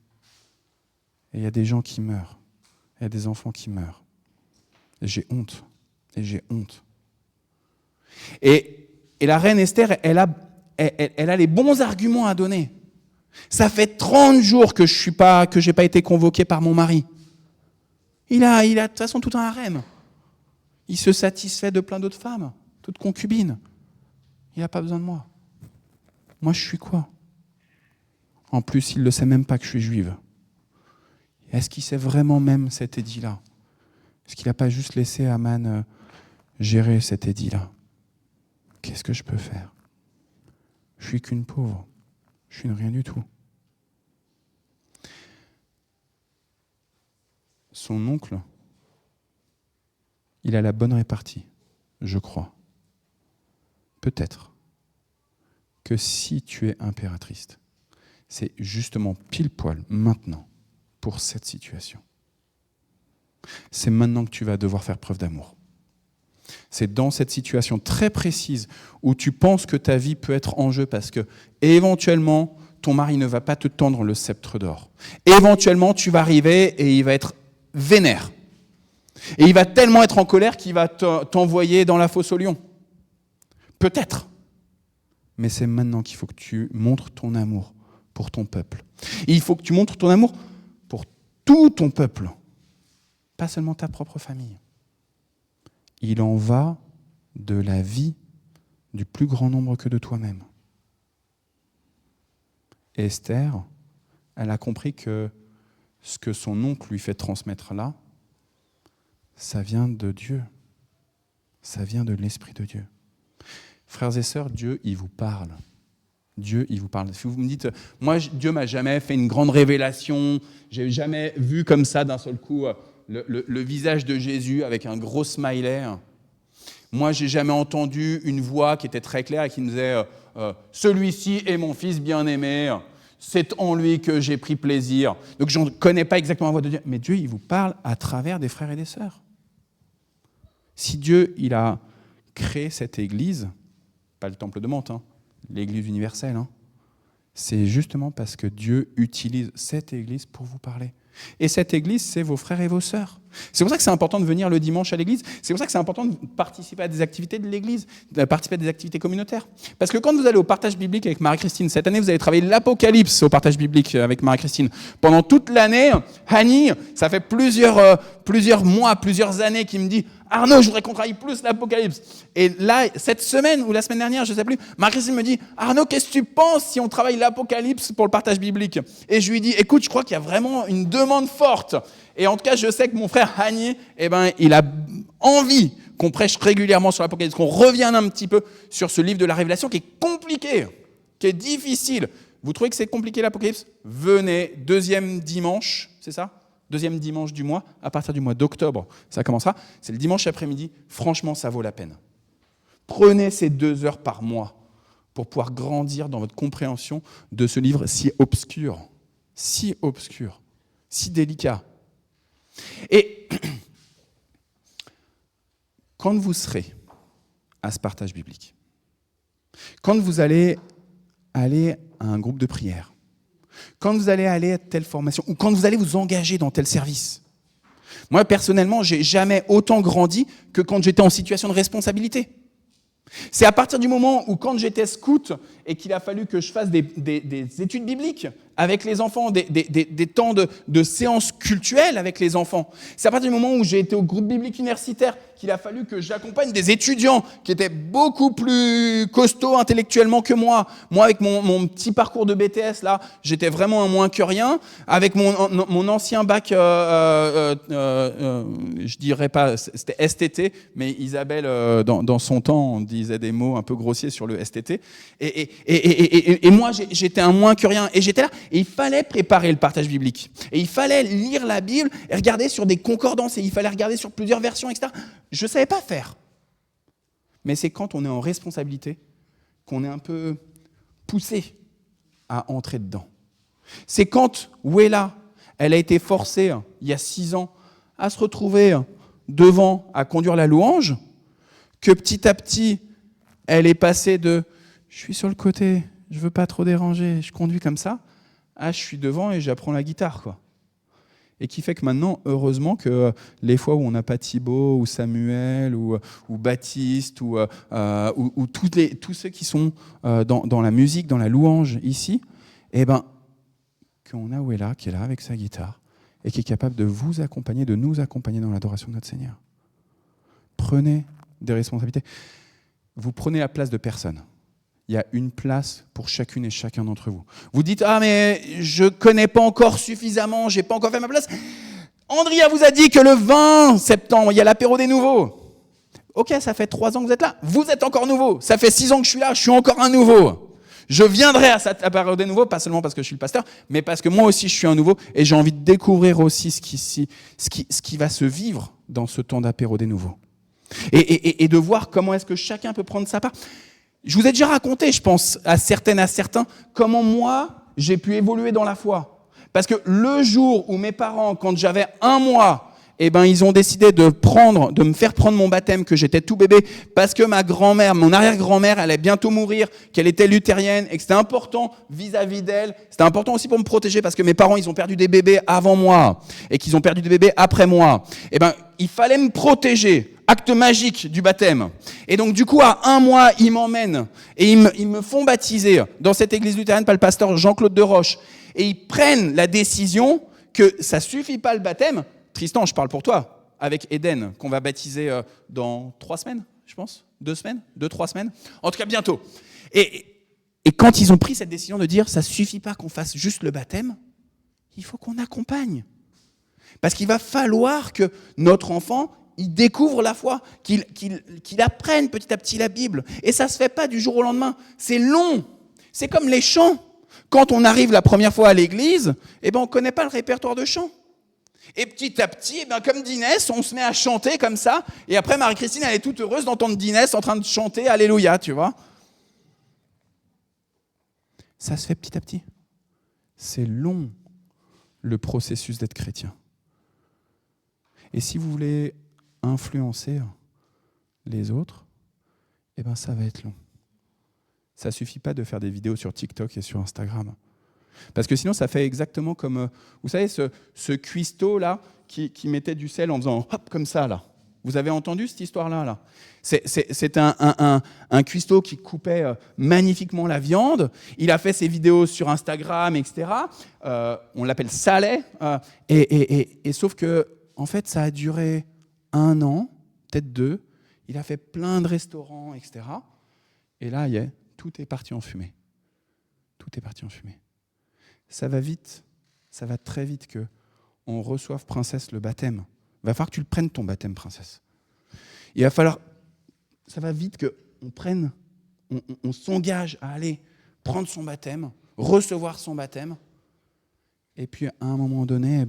Et il y a des gens qui meurent. Il y a des enfants qui meurent. Et j'ai honte. Et j'ai honte. Et la reine Esther, elle a les bons arguments à donner. Ça fait 30 jours que j'ai pas été convoqué par mon mari. Il a de toute façon tout un harem. Il se satisfait de plein d'autres femmes, toutes concubines. Il n'a pas besoin de moi. Moi, je suis quoi ? En plus, il ne le sait même pas que je suis juive. Est-ce qu'il sait vraiment même cet édit-là ? Est-ce qu'il n'a pas juste laissé Aman gérer cet édit-là ? Qu'est-ce que je peux faire ? Je suis qu'une pauvre. Je suis une rien du tout. Son oncle, il a la bonne répartie, je crois. Peut-être que si tu es impératrice, c'est justement pile poil maintenant pour cette situation. C'est maintenant que tu vas devoir faire preuve d'amour. C'est dans cette situation très précise où tu penses que ta vie peut être en jeu parce que éventuellement ton mari ne va pas te tendre le sceptre d'or. Éventuellement tu vas arriver et il va être vénère. Et il va tellement être en colère qu'il va t'envoyer dans la fosse aux lions. Peut-être. Mais c'est maintenant qu'il faut que tu montres ton amour pour ton peuple. Et il faut que tu montres ton amour pour tout ton peuple. Pas seulement ta propre famille. Il en va de la vie du plus grand nombre que de toi-même. Et Esther, elle a compris que ce que son oncle lui fait transmettre là, ça vient de Dieu. Ça vient de l'Esprit de Dieu. Frères et sœurs, Dieu, il vous parle. Dieu, il vous parle. Si vous me dites, moi, Dieu m'a jamais fait une grande révélation, j'ai jamais vu comme ça d'un seul coup le visage de Jésus avec un gros smiley. Moi, j'ai jamais entendu une voix qui était très claire et qui me disait celui-ci est mon fils bien-aimé, c'est en lui que j'ai pris plaisir. Donc, je ne connais pas exactement la voix de Dieu, mais Dieu, il vous parle à travers des frères et des sœurs. Si Dieu, il a créé cette église, pas le temple de Mantes, l'église universelle, c'est justement parce que Dieu utilise cette église pour vous parler. Et cette église, c'est vos frères et vos sœurs. C'est pour ça que c'est important de venir le dimanche à l'église. C'est pour ça que c'est important de participer à des activités de l'église, de participer à des activités communautaires. Parce que quand vous allez au partage biblique avec Marie-Christine, cette année, vous allez travailler l'Apocalypse au partage biblique avec Marie-Christine. Pendant toute l'année, Annie, ça fait plusieurs mois, plusieurs années qu'il me dit « Arnaud, je voudrais qu'on travaille plus l'Apocalypse. » Et là, cette semaine ou la semaine dernière, je ne sais plus, Marie-Christine me dit « Arnaud, qu'est-ce que tu penses si on travaille l'Apocalypse pour le partage biblique ?» Et je lui dis « Écoute, je crois qu'il y a vraiment une demande forte. » Et en tout cas, je sais que mon frère Hanier, il a envie qu'on prêche régulièrement sur l'Apocalypse, qu'on revienne un petit peu sur ce livre de la Révélation qui est compliqué, qui est difficile. Vous trouvez que c'est compliqué l'Apocalypse ? Venez, 2e dimanche, c'est ça ? 2e dimanche du mois, à partir du mois d'octobre, ça commencera. C'est le dimanche après-midi. Franchement, ça vaut la peine. Prenez ces 2 heures par mois pour pouvoir grandir dans votre compréhension de ce livre si obscur, si délicat. Et quand vous serez à ce partage biblique, quand vous allez aller à un groupe de prière, quand vous allez aller à telle formation, ou quand vous allez vous engager dans tel service, moi personnellement, j'ai jamais autant grandi que quand j'étais en situation de responsabilité. C'est à partir du moment où, quand j'étais scout et qu'il a fallu que je fasse des études bibliques avec les enfants, des temps de séances cultuelles avec les enfants, c'est à partir du moment où j'ai été au groupe biblique universitaire qu'il a fallu que j'accompagne des étudiants qui étaient beaucoup plus costauds intellectuellement que moi. Moi, avec mon petit parcours de BTS, là, j'étais vraiment un moins que rien. Avec mon ancien bac, je dirais pas, c'était STT, mais Isabelle, dans son temps, on disait des mots un peu grossiers sur le STT. Et moi, j'étais un moins que rien. Et j'étais là. Et il fallait préparer le partage biblique. Et il fallait lire la Bible et regarder sur des concordances. Et il fallait regarder sur plusieurs versions, etc. Je ne savais pas faire. Mais c'est quand on est en responsabilité qu'on est un peu poussé à entrer dedans. C'est quand Wella, elle a été forcée, il y a 6 ans, à se retrouver devant, à conduire la louange, que petit à petit, elle est passée de « je suis sur le côté, je ne veux pas trop déranger, je conduis comme ça », à « je suis devant et j'apprends la guitare ». Quoi. Et qui fait que maintenant, heureusement, que les fois où on n'a pas Thibaut, ou Samuel, ou Baptiste, ou tous ceux qui sont dans la musique, dans la louange ici, qu'on a Wella qui est là avec sa guitare et qui est capable de vous accompagner, de nous accompagner dans l'adoration de notre Seigneur. Prenez des responsabilités. Vous prenez la place de personne. Il y a une place pour chacune et chacun d'entre vous. Vous dites « Ah, mais je ne connais pas encore suffisamment, je n'ai pas encore fait ma place. » Andrea vous a dit que le 20 septembre, il y a l'apéro des nouveaux. Ok, ça fait 3 ans que vous êtes là. Vous êtes encore nouveau. Ça fait 6 ans que je suis là, je suis encore un nouveau. Je viendrai à cet apéro des nouveaux, pas seulement parce que je suis le pasteur, mais parce que moi aussi je suis un nouveau et j'ai envie de découvrir aussi ce qui va se vivre dans ce temps d'apéro des nouveaux. Et de voir comment est-ce que chacun peut prendre sa part. Je vous ai déjà raconté, je pense, à certaines, à certains, comment moi, j'ai pu évoluer dans la foi. Parce que le jour où mes parents, quand j'avais 1 mois, ils ont décidé de me faire prendre mon baptême, que j'étais tout bébé, parce que ma grand-mère, mon arrière-grand-mère, allait bientôt mourir, qu'elle était luthérienne, et que c'était important vis-à-vis d'elle. C'était important aussi pour me protéger, parce que mes parents, ils ont perdu des bébés avant moi, et qu'ils ont perdu des bébés après moi. Il fallait me protéger. Acte magique du baptême. Et donc, du coup, à 1 mois, ils m'emmènent et ils me font baptiser dans cette église luthérienne par le pasteur Jean-Claude Deroche. Et ils prennent la décision que ça suffit pas le baptême. Tristan, je parle pour toi, avec Eden, qu'on va baptiser dans 3 semaines, je pense. 2 semaines, 2-3 semaines. En tout cas, bientôt. Et quand ils ont pris cette décision de dire ça suffit pas qu'on fasse juste le baptême, il faut qu'on accompagne. Parce qu'il va falloir que notre enfant, il découvre la foi, qu'il apprenne petit à petit la Bible. Et ça ne se fait pas du jour au lendemain. C'est long. C'est comme les chants. Quand on arrive la première fois à l'église, on ne connaît pas le répertoire de chants. Et petit à petit, comme Dinès, on se met à chanter comme ça. Et après, Marie-Christine, elle est toute heureuse d'entendre Dinès en train de chanter Alléluia, tu vois. Ça se fait petit à petit. C'est long, le processus d'être chrétien. Et si vous voulez influencer les autres, ça va être long. Ça ne suffit pas de faire des vidéos sur TikTok et sur Instagram. Parce que sinon, ça fait exactement comme, vous savez, ce cuistot là qui mettait du sel en faisant hop comme ça là. Vous avez entendu cette histoire là. C'est un cuistot qui coupait magnifiquement la viande. Il a fait ses vidéos sur Instagram, etc. On l'appelle Saleh. Et sauf que, en fait, ça a duré 1 an, peut-être 2. Il a fait plein de restaurants, etc. Et là, tout est parti en fumée. Tout est parti en fumée. Ça va vite, ça va très vite qu'on reçoive, princesse, le baptême. Il va falloir que tu le prennes, ton baptême, princesse. Il va falloir, ça va vite on s'engage à aller prendre son baptême, recevoir son baptême. Et puis, à un moment donné,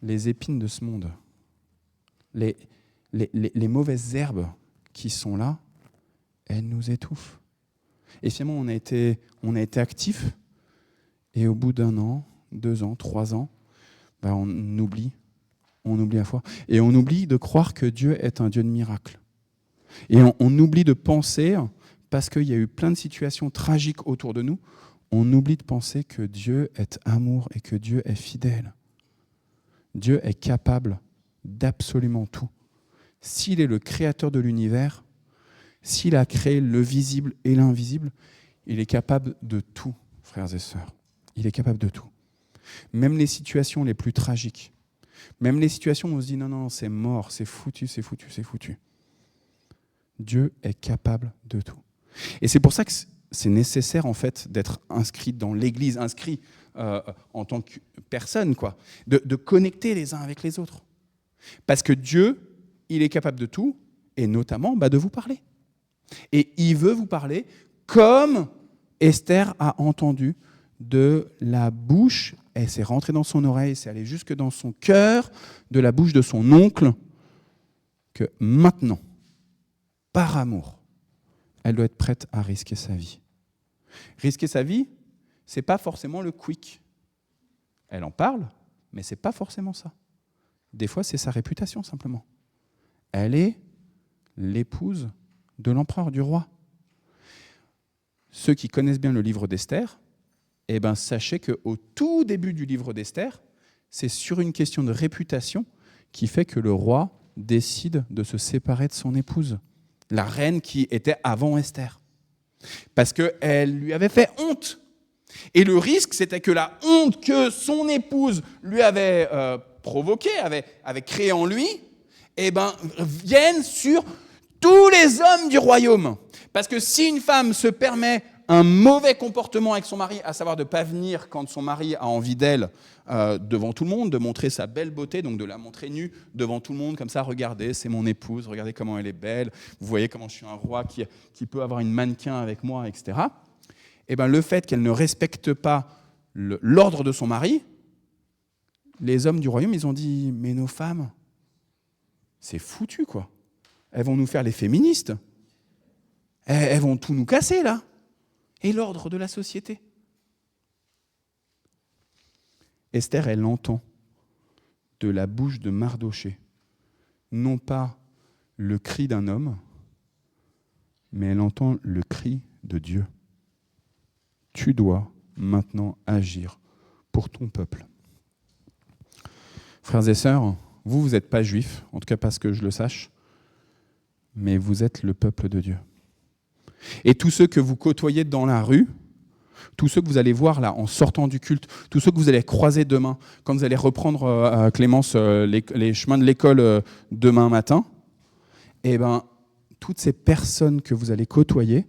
les épines de ce monde, les mauvaises herbes qui sont là, elles nous étouffent. Et finalement, on a été actifs, et au bout d'1 an, 2 ans, 3 ans, on oublie la foi. Et on oublie de croire que Dieu est un Dieu de miracles. Et on oublie de penser, parce qu'il y a eu plein de situations tragiques autour de nous, on oublie de penser que Dieu est amour et que Dieu est fidèle. Dieu est capable d'absolument tout. S'il est le créateur de l'univers, s'il a créé le visible et l'invisible, il est capable de tout, frères et sœurs. Il est capable de tout. Même les situations les plus tragiques, même les situations où on se dit non, c'est mort, c'est foutu. Dieu est capable de tout. Et c'est pour ça que c'est nécessaire en fait d'être inscrit dans l'Église, inscrit en tant que personne, de connecter les uns avec les autres. Parce que Dieu, il est capable de tout, et notamment de vous parler. Et il veut vous parler comme Esther a entendu de la bouche, et c'est rentré dans son oreille, c'est allé jusque dans son cœur, de la bouche de son oncle, que maintenant, par amour, elle doit être prête à risquer sa vie. Risquer sa vie, c'est pas forcément le quick. Elle en parle, mais c'est pas forcément ça. Des fois, c'est sa réputation, simplement. Elle est l'épouse de l'empereur, du roi. Ceux qui connaissent bien le livre d'Esther, sachez qu'au tout début du livre d'Esther, c'est sur une question de réputation qui fait que le roi décide de se séparer de son épouse, la reine qui était avant Esther. Parce qu'elle lui avait fait honte. Et le risque, c'était que la honte que son épouse lui avait provoquée, avait créée en lui, vienne sur tous les hommes du royaume. Parce que si une femme se permet un mauvais comportement avec son mari, à savoir de ne pas venir quand son mari a envie d'elle devant tout le monde, de montrer sa belle beauté, donc de la montrer nue devant tout le monde, comme ça, regardez, c'est mon épouse, regardez comment elle est belle, vous voyez comment je suis un roi qui peut avoir une mannequin avec moi, etc. Le fait qu'elle ne respecte pas l'ordre de son mari, les hommes du royaume, ils ont dit, mais nos femmes, c'est foutu, quoi. Elles vont nous faire les féministes. Elles vont tout nous casser, là. Et l'ordre de la société. Esther, elle entend de la bouche de Mardoché, non pas le cri d'un homme, mais elle entend le cri de Dieu. Tu dois maintenant agir pour ton peuple. Frères et sœurs, vous n'êtes pas juifs, en tout cas pas ce que je le sache, mais vous êtes le peuple de Dieu. Et tous ceux que vous côtoyez dans la rue, tous ceux que vous allez voir là en sortant du culte, tous ceux que vous allez croiser demain, quand vous allez reprendre, Clémence, les chemins de l'école demain matin, toutes ces personnes que vous allez côtoyer,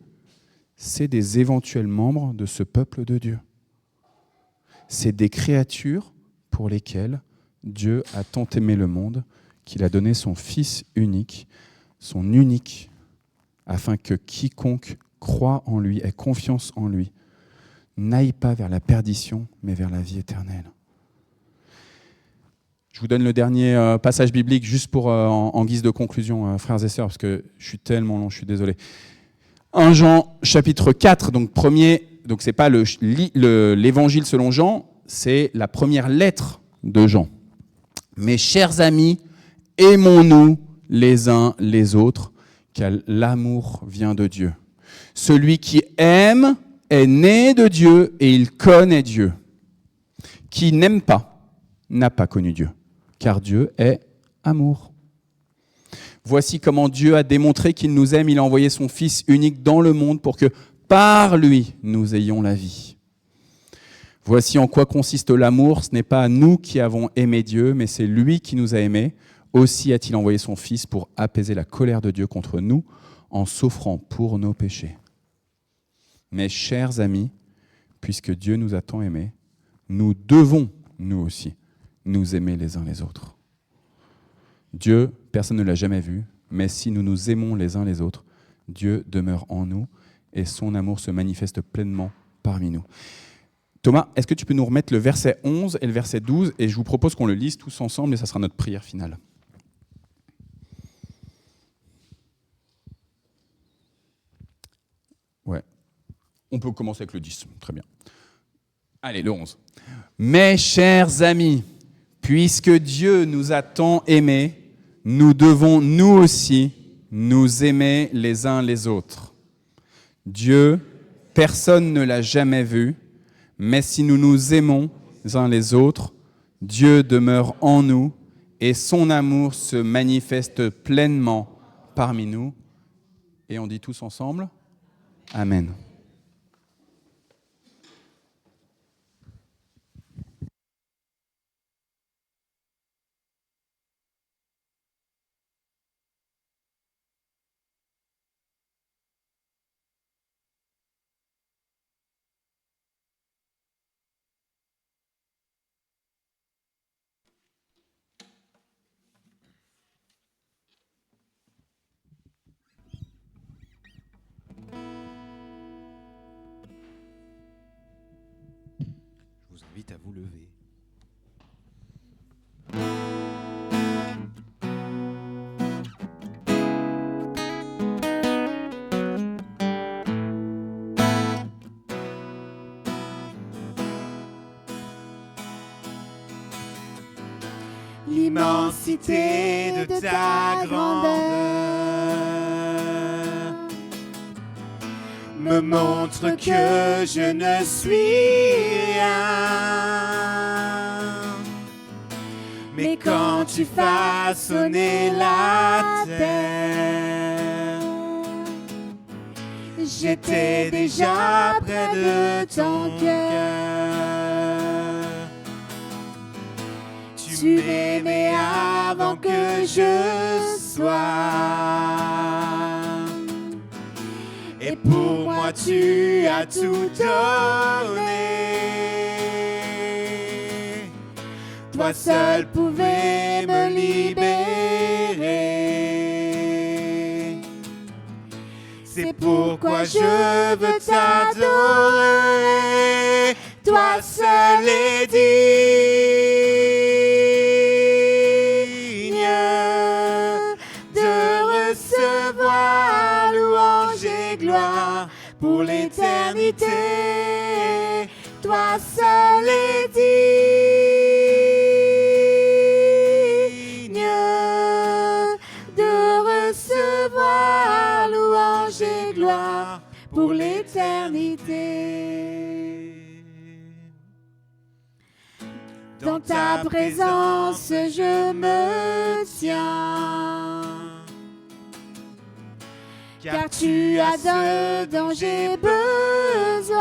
c'est des éventuels membres de ce peuple de Dieu. C'est des créatures pour lesquelles Dieu a tant aimé le monde qu'il a donné son Fils unique, afin que quiconque Crois en lui, aie confiance en lui. N'aille pas vers la perdition, mais vers la vie éternelle. Je vous donne le dernier passage biblique juste pour en guise de conclusion, frères et sœurs, parce que je suis tellement long, je suis désolé. 1 Jean chapitre 4, donc premier, donc c'est pas l'évangile selon Jean, c'est la première lettre de Jean. Mes chers amis, aimons-nous les uns les autres, car l'amour vient de Dieu. Celui qui aime est né de Dieu et il connaît Dieu. Qui n'aime pas n'a pas connu Dieu, car Dieu est amour. Voici comment Dieu a démontré qu'il nous aime. Il a envoyé son Fils unique dans le monde pour que par lui nous ayons la vie. Voici en quoi consiste l'amour. Ce n'est pas nous qui avons aimé Dieu, mais c'est lui qui nous a aimés. Aussi a-t-il envoyé son Fils pour apaiser la colère de Dieu contre nous en s'offrant pour nos péchés. Mes chers amis, puisque Dieu nous a tant aimés, nous devons, nous aussi, nous aimer les uns les autres. Dieu, personne ne l'a jamais vu, mais si nous nous aimons les uns les autres, Dieu demeure en nous et son amour se manifeste pleinement parmi nous. Thomas, est-ce que tu peux nous remettre le verset 11 et le verset 12 et je vous propose qu'on le lise tous ensemble et ça sera notre prière finale. Ouais. On peut commencer avec le 10, très bien. Allez, le 11. Mes chers amis, puisque Dieu nous a tant aimés, nous devons nous aussi nous aimer les uns les autres. Dieu, personne ne l'a jamais vu, mais si nous nous aimons les uns les autres, Dieu demeure en nous et son amour se manifeste pleinement parmi nous. Et on dit tous ensemble, Amen. Je vous invite à vous lever. L'immensité de ta grandeur me montre que je ne suis rien. Mais quand tu façonnais la terre, j'étais déjà près de ton cœur. Tu m'aimais avant que je sois. Et pour moi tu as tout donné. Toi seul pouvais me libérer. C'est pourquoi je veux t'adorer. Toi seul est digne de recevoir louange et gloire pour l'éternité. Toi seul est digne de recevoir louange et gloire pour l'éternité. Dans ta présence, je me tiens, car tu as ce dont j'ai besoin.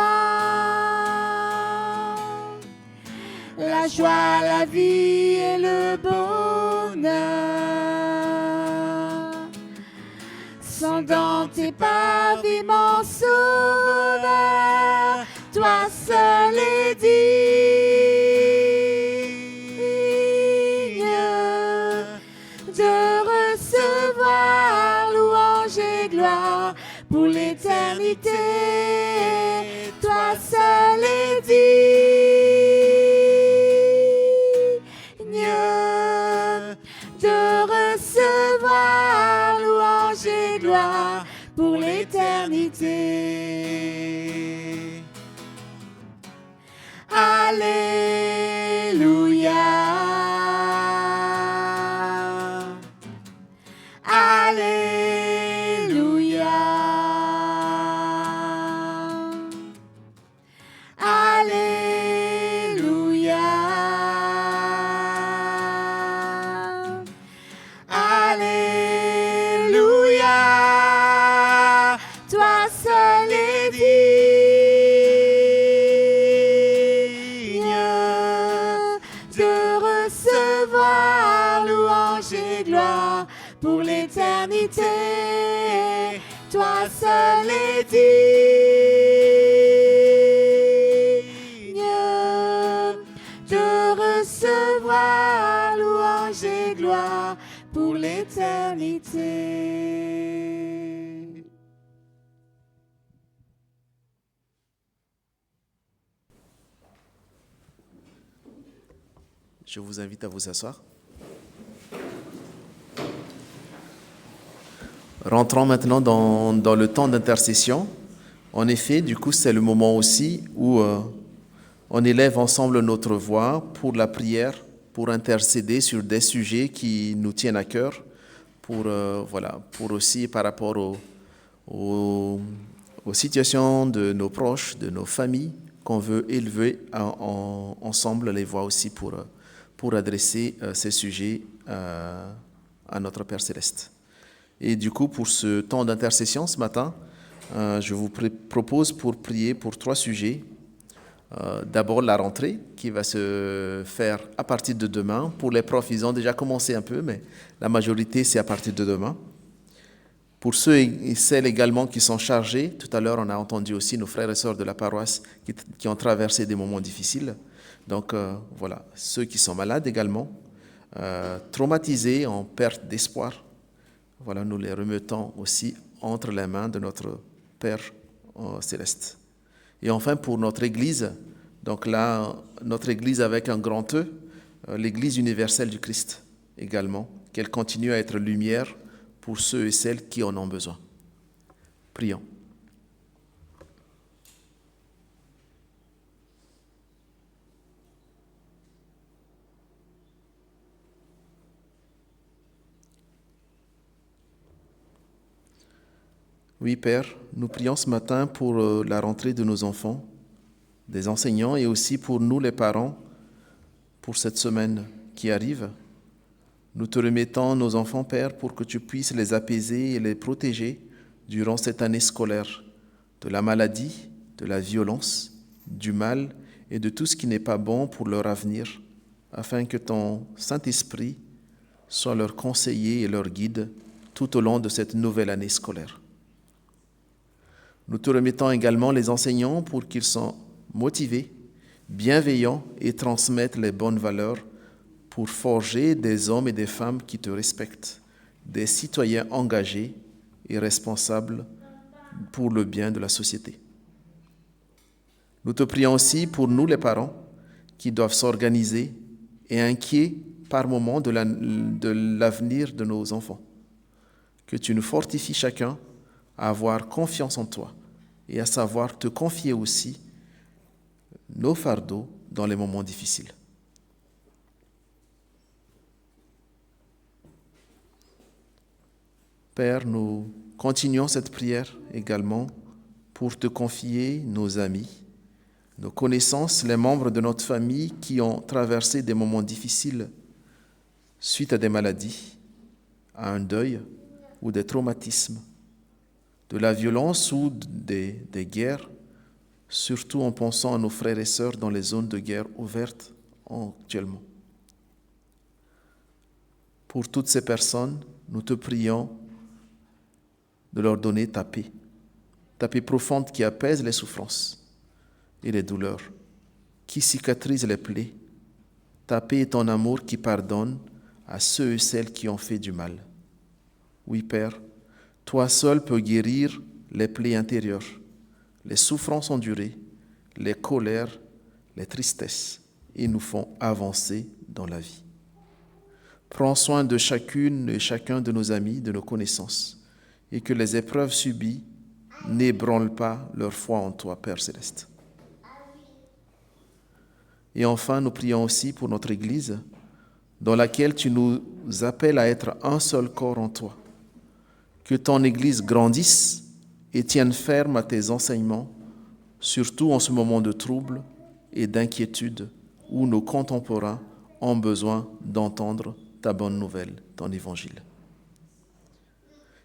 La joie, la vie et le bonheur sont dans tes paviments sauveurs. Toi seul est digne de recevoir louange et gloire pour l'éternité. l'éternité. Toi seul est digne de recevoir louange et gloire pour l'éternité. Alléluia. Alléluia. Alléluia. Alléluia. Toi seul est digne de recevoir louange et gloire pour l'éternité. Toi seul est digne de recevoir louange et gloire pour l'éternité. Je vous invite à vous asseoir. Rentrons maintenant dans le temps d'intercession. En effet, du coup, c'est le moment aussi où on élève ensemble notre voix pour la prière, pour intercéder sur des sujets qui nous tiennent à cœur, pour aussi par rapport aux situations de nos proches, de nos familles, qu'on veut élever ensemble les voix aussi pour adresser ces sujets à notre Père Céleste. Et du coup, pour ce temps d'intercession ce matin, je vous propose pour prier pour 3 sujets. D'abord, la rentrée qui va se faire à partir de demain. Pour les profs, ils ont déjà commencé un peu, mais la majorité, c'est à partir de demain. Pour ceux et celles également qui sont chargés, tout à l'heure, on a entendu aussi nos frères et sœurs de la paroisse qui ont traversé des moments difficiles. Donc voilà, ceux qui sont malades également, traumatisés, en perte d'espoir. Voilà, nous les remettons aussi entre les mains de notre Père Céleste. Et enfin, pour notre Église, donc là, notre Église avec un grand E, l'Église universelle du Christ également, qu'elle continue à être lumière pour ceux et celles qui en ont besoin. Prions. Oui, Père, nous prions ce matin pour la rentrée de nos enfants, des enseignants et aussi pour nous les parents, pour cette semaine qui arrive. Nous te remettons nos enfants, Père, pour que tu puisses les apaiser et les protéger durant cette année scolaire de la maladie, de la violence, du mal et de tout ce qui n'est pas bon pour leur avenir, afin que ton Saint-Esprit soit leur conseiller et leur guide tout au long de cette nouvelle année scolaire. Nous te remettons également les enseignants pour qu'ils soient motivés, bienveillants et transmettent les bonnes valeurs pour forger des hommes et des femmes qui te respectent, des citoyens engagés et responsables pour le bien de la société. Nous te prions aussi pour nous les parents qui doivent s'organiser et inquiets par moments de l'avenir de nos enfants. Que tu nous fortifies chacun à avoir confiance en toi et à savoir te confier aussi nos fardeaux dans les moments difficiles. Père, nous continuons cette prière également pour te confier nos amis, nos connaissances, les membres de notre famille qui ont traversé des moments difficiles suite à des maladies, à un deuil ou des traumatismes, de la violence ou des guerres, surtout en pensant à nos frères et sœurs dans les zones de guerre ouvertes actuellement. Pour toutes ces personnes, nous te prions de leur donner ta paix profonde qui apaise les souffrances et les douleurs, qui cicatrise les plaies, ta paix et ton amour qui pardonne à ceux et celles qui ont fait du mal. Oui, Père, toi seul peux guérir les plaies intérieures, les souffrances endurées, les colères, les tristesses, et nous font avancer dans la vie. Prends soin de chacune et chacun de nos amis, de nos connaissances, et que les épreuves subies n'ébranlent pas leur foi en toi, Père Céleste. Et enfin, nous prions aussi pour notre Église, dans laquelle tu nous appelles à être un seul corps en toi. Que ton Église grandisse et tienne ferme à tes enseignements, surtout en ce moment de trouble et d'inquiétude où nos contemporains ont besoin d'entendre ta bonne nouvelle, ton évangile.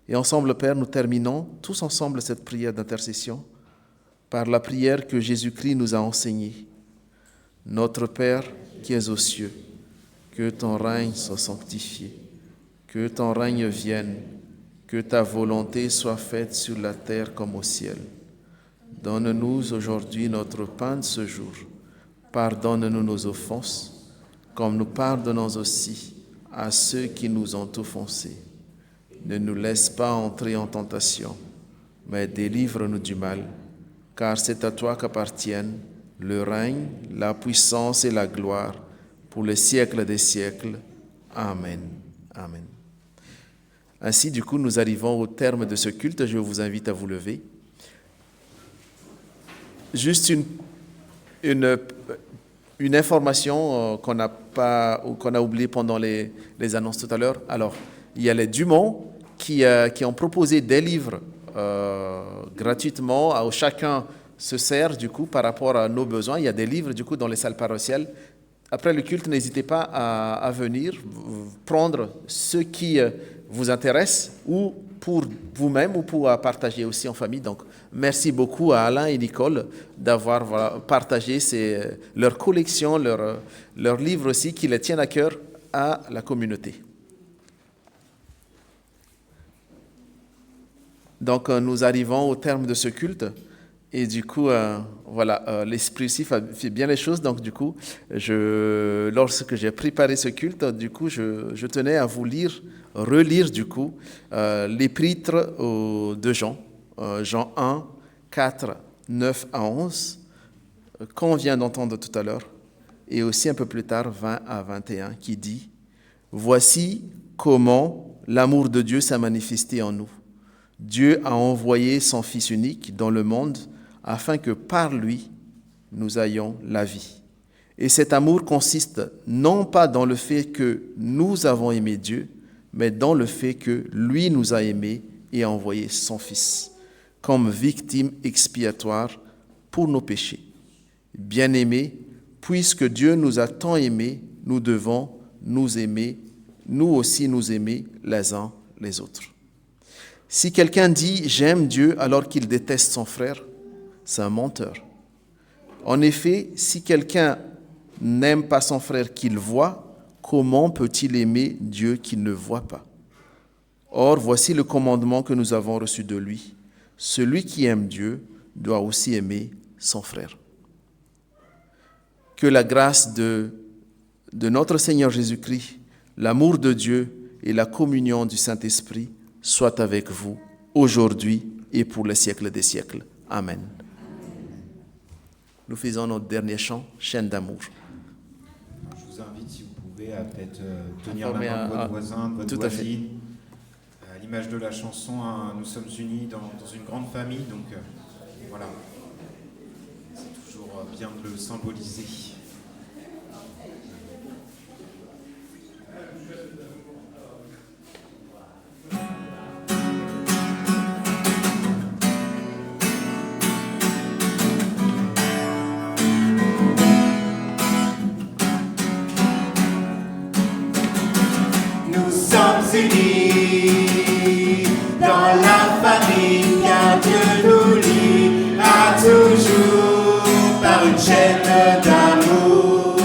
Et ensemble, Père, nous terminons tous ensemble cette prière d'intercession par la prière que Jésus-Christ nous a enseignée. Notre Père qui es aux cieux, que ton règne soit sanctifié, que ton règne vienne, que ta volonté soit faite sur la terre comme au ciel. Donne-nous aujourd'hui notre pain de ce jour. Pardonne-nous nos offenses, comme nous pardonnons aussi à ceux qui nous ont offensés. Ne nous laisse pas entrer en tentation, mais délivre-nous du mal, car c'est à toi qu'appartiennent le règne, la puissance et la gloire pour les siècles des siècles. Amen. Amen. Ainsi, du coup, nous arrivons au terme de ce culte. Je vous invite à vous lever. Juste une information qu'on a oubliée pendant les annonces tout à l'heure. Alors, il y a les Dumont qui ont proposé des livres gratuitement. Chacun se sert du coup par rapport à nos besoins. Il y a des livres du coup dans les salles paroissiales. Après le culte, n'hésitez pas à venir prendre ce qui vous intéresse ou pour vous-même ou pour partager aussi en famille. Donc, merci beaucoup à Alain et Nicole d'avoir partagé leur collection, leurs livres aussi qui les tiennent à cœur à la communauté. Donc, nous arrivons au terme de ce culte. Et du coup, l'Esprit aussi fait bien les choses. Donc, du coup, lorsque j'ai préparé ce culte, du coup, je tenais à vous relire, du coup, l'épître de Jean, Jean 1, 4, 9 à 11, qu'on vient d'entendre tout à l'heure, et aussi un peu plus tard, 20 à 21, qui dit « Voici comment l'amour de Dieu s'est manifesté en nous. Dieu a envoyé son Fils unique dans le monde afin que par lui, nous ayons la vie. Et cet amour consiste non pas dans le fait que nous avons aimé Dieu, mais dans le fait que lui nous a aimés et a envoyé son Fils comme victime expiatoire pour nos péchés. Bien-aimés, puisque Dieu nous a tant aimés, nous devons nous aimer, nous aussi nous aimer les uns les autres. Si quelqu'un dit « j'aime Dieu » alors qu'il déteste son frère, c'est un menteur. En effet, si quelqu'un n'aime pas son frère qu'il voit, comment peut-il aimer Dieu qu'il ne voit pas? Or, voici le commandement que nous avons reçu de lui. Celui qui aime Dieu doit aussi aimer son frère. Que la grâce de notre Seigneur Jésus-Christ, l'amour de Dieu et la communion du Saint-Esprit soient avec vous aujourd'hui et pour les siècles des siècles. Amen. Nous faisons notre dernier chant, Chaîne d'amour. Je vous invite, si vous pouvez, à peut-être tenir la main de votre voisin, de votre voisine. À l'image de la chanson, nous sommes unis dans une grande famille, donc voilà. C'est toujours bien de le symboliser. Unis dans la famille, car Dieu nous lie à toujours par une chaîne d'amour.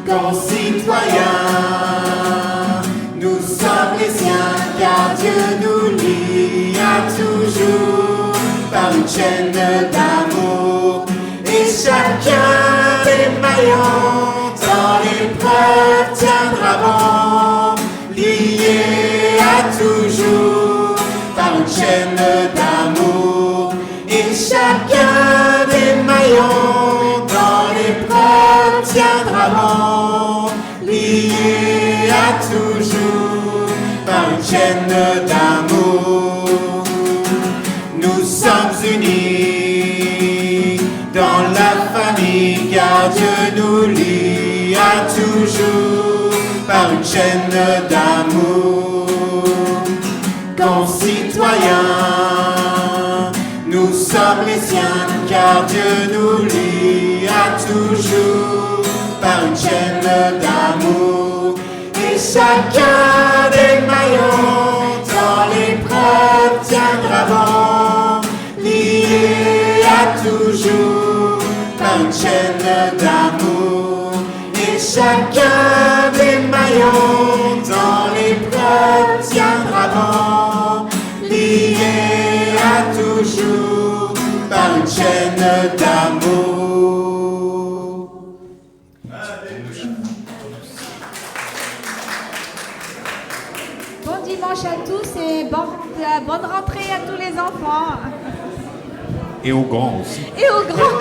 Concitoyens, nous sommes les siens, car Dieu nous lie à toujours par une chaîne d'amour. Et chacun des maillons dans l'épreuve tiendra bon, lié à toujours par une chaîne d'amour. une chaîne d'amour. Nous sommes unis dans la famille, car Dieu nous lie à toujours par une chaîne d'amour. Concitoyens, nous sommes les siens, car Dieu nous lie à toujours par une chaîne d'amour. Et chacun des maillons dans l'épreuve tiendra bon, lié à toujours par une chaîne d'amour. Et chacun des maillons dans l'épreuve tiendra bon, lié à toujours par une chaîne d'amour. Bon dimanche à tous et bonne rentrée à tous les enfants. Et aux grands aussi. Et aux grands.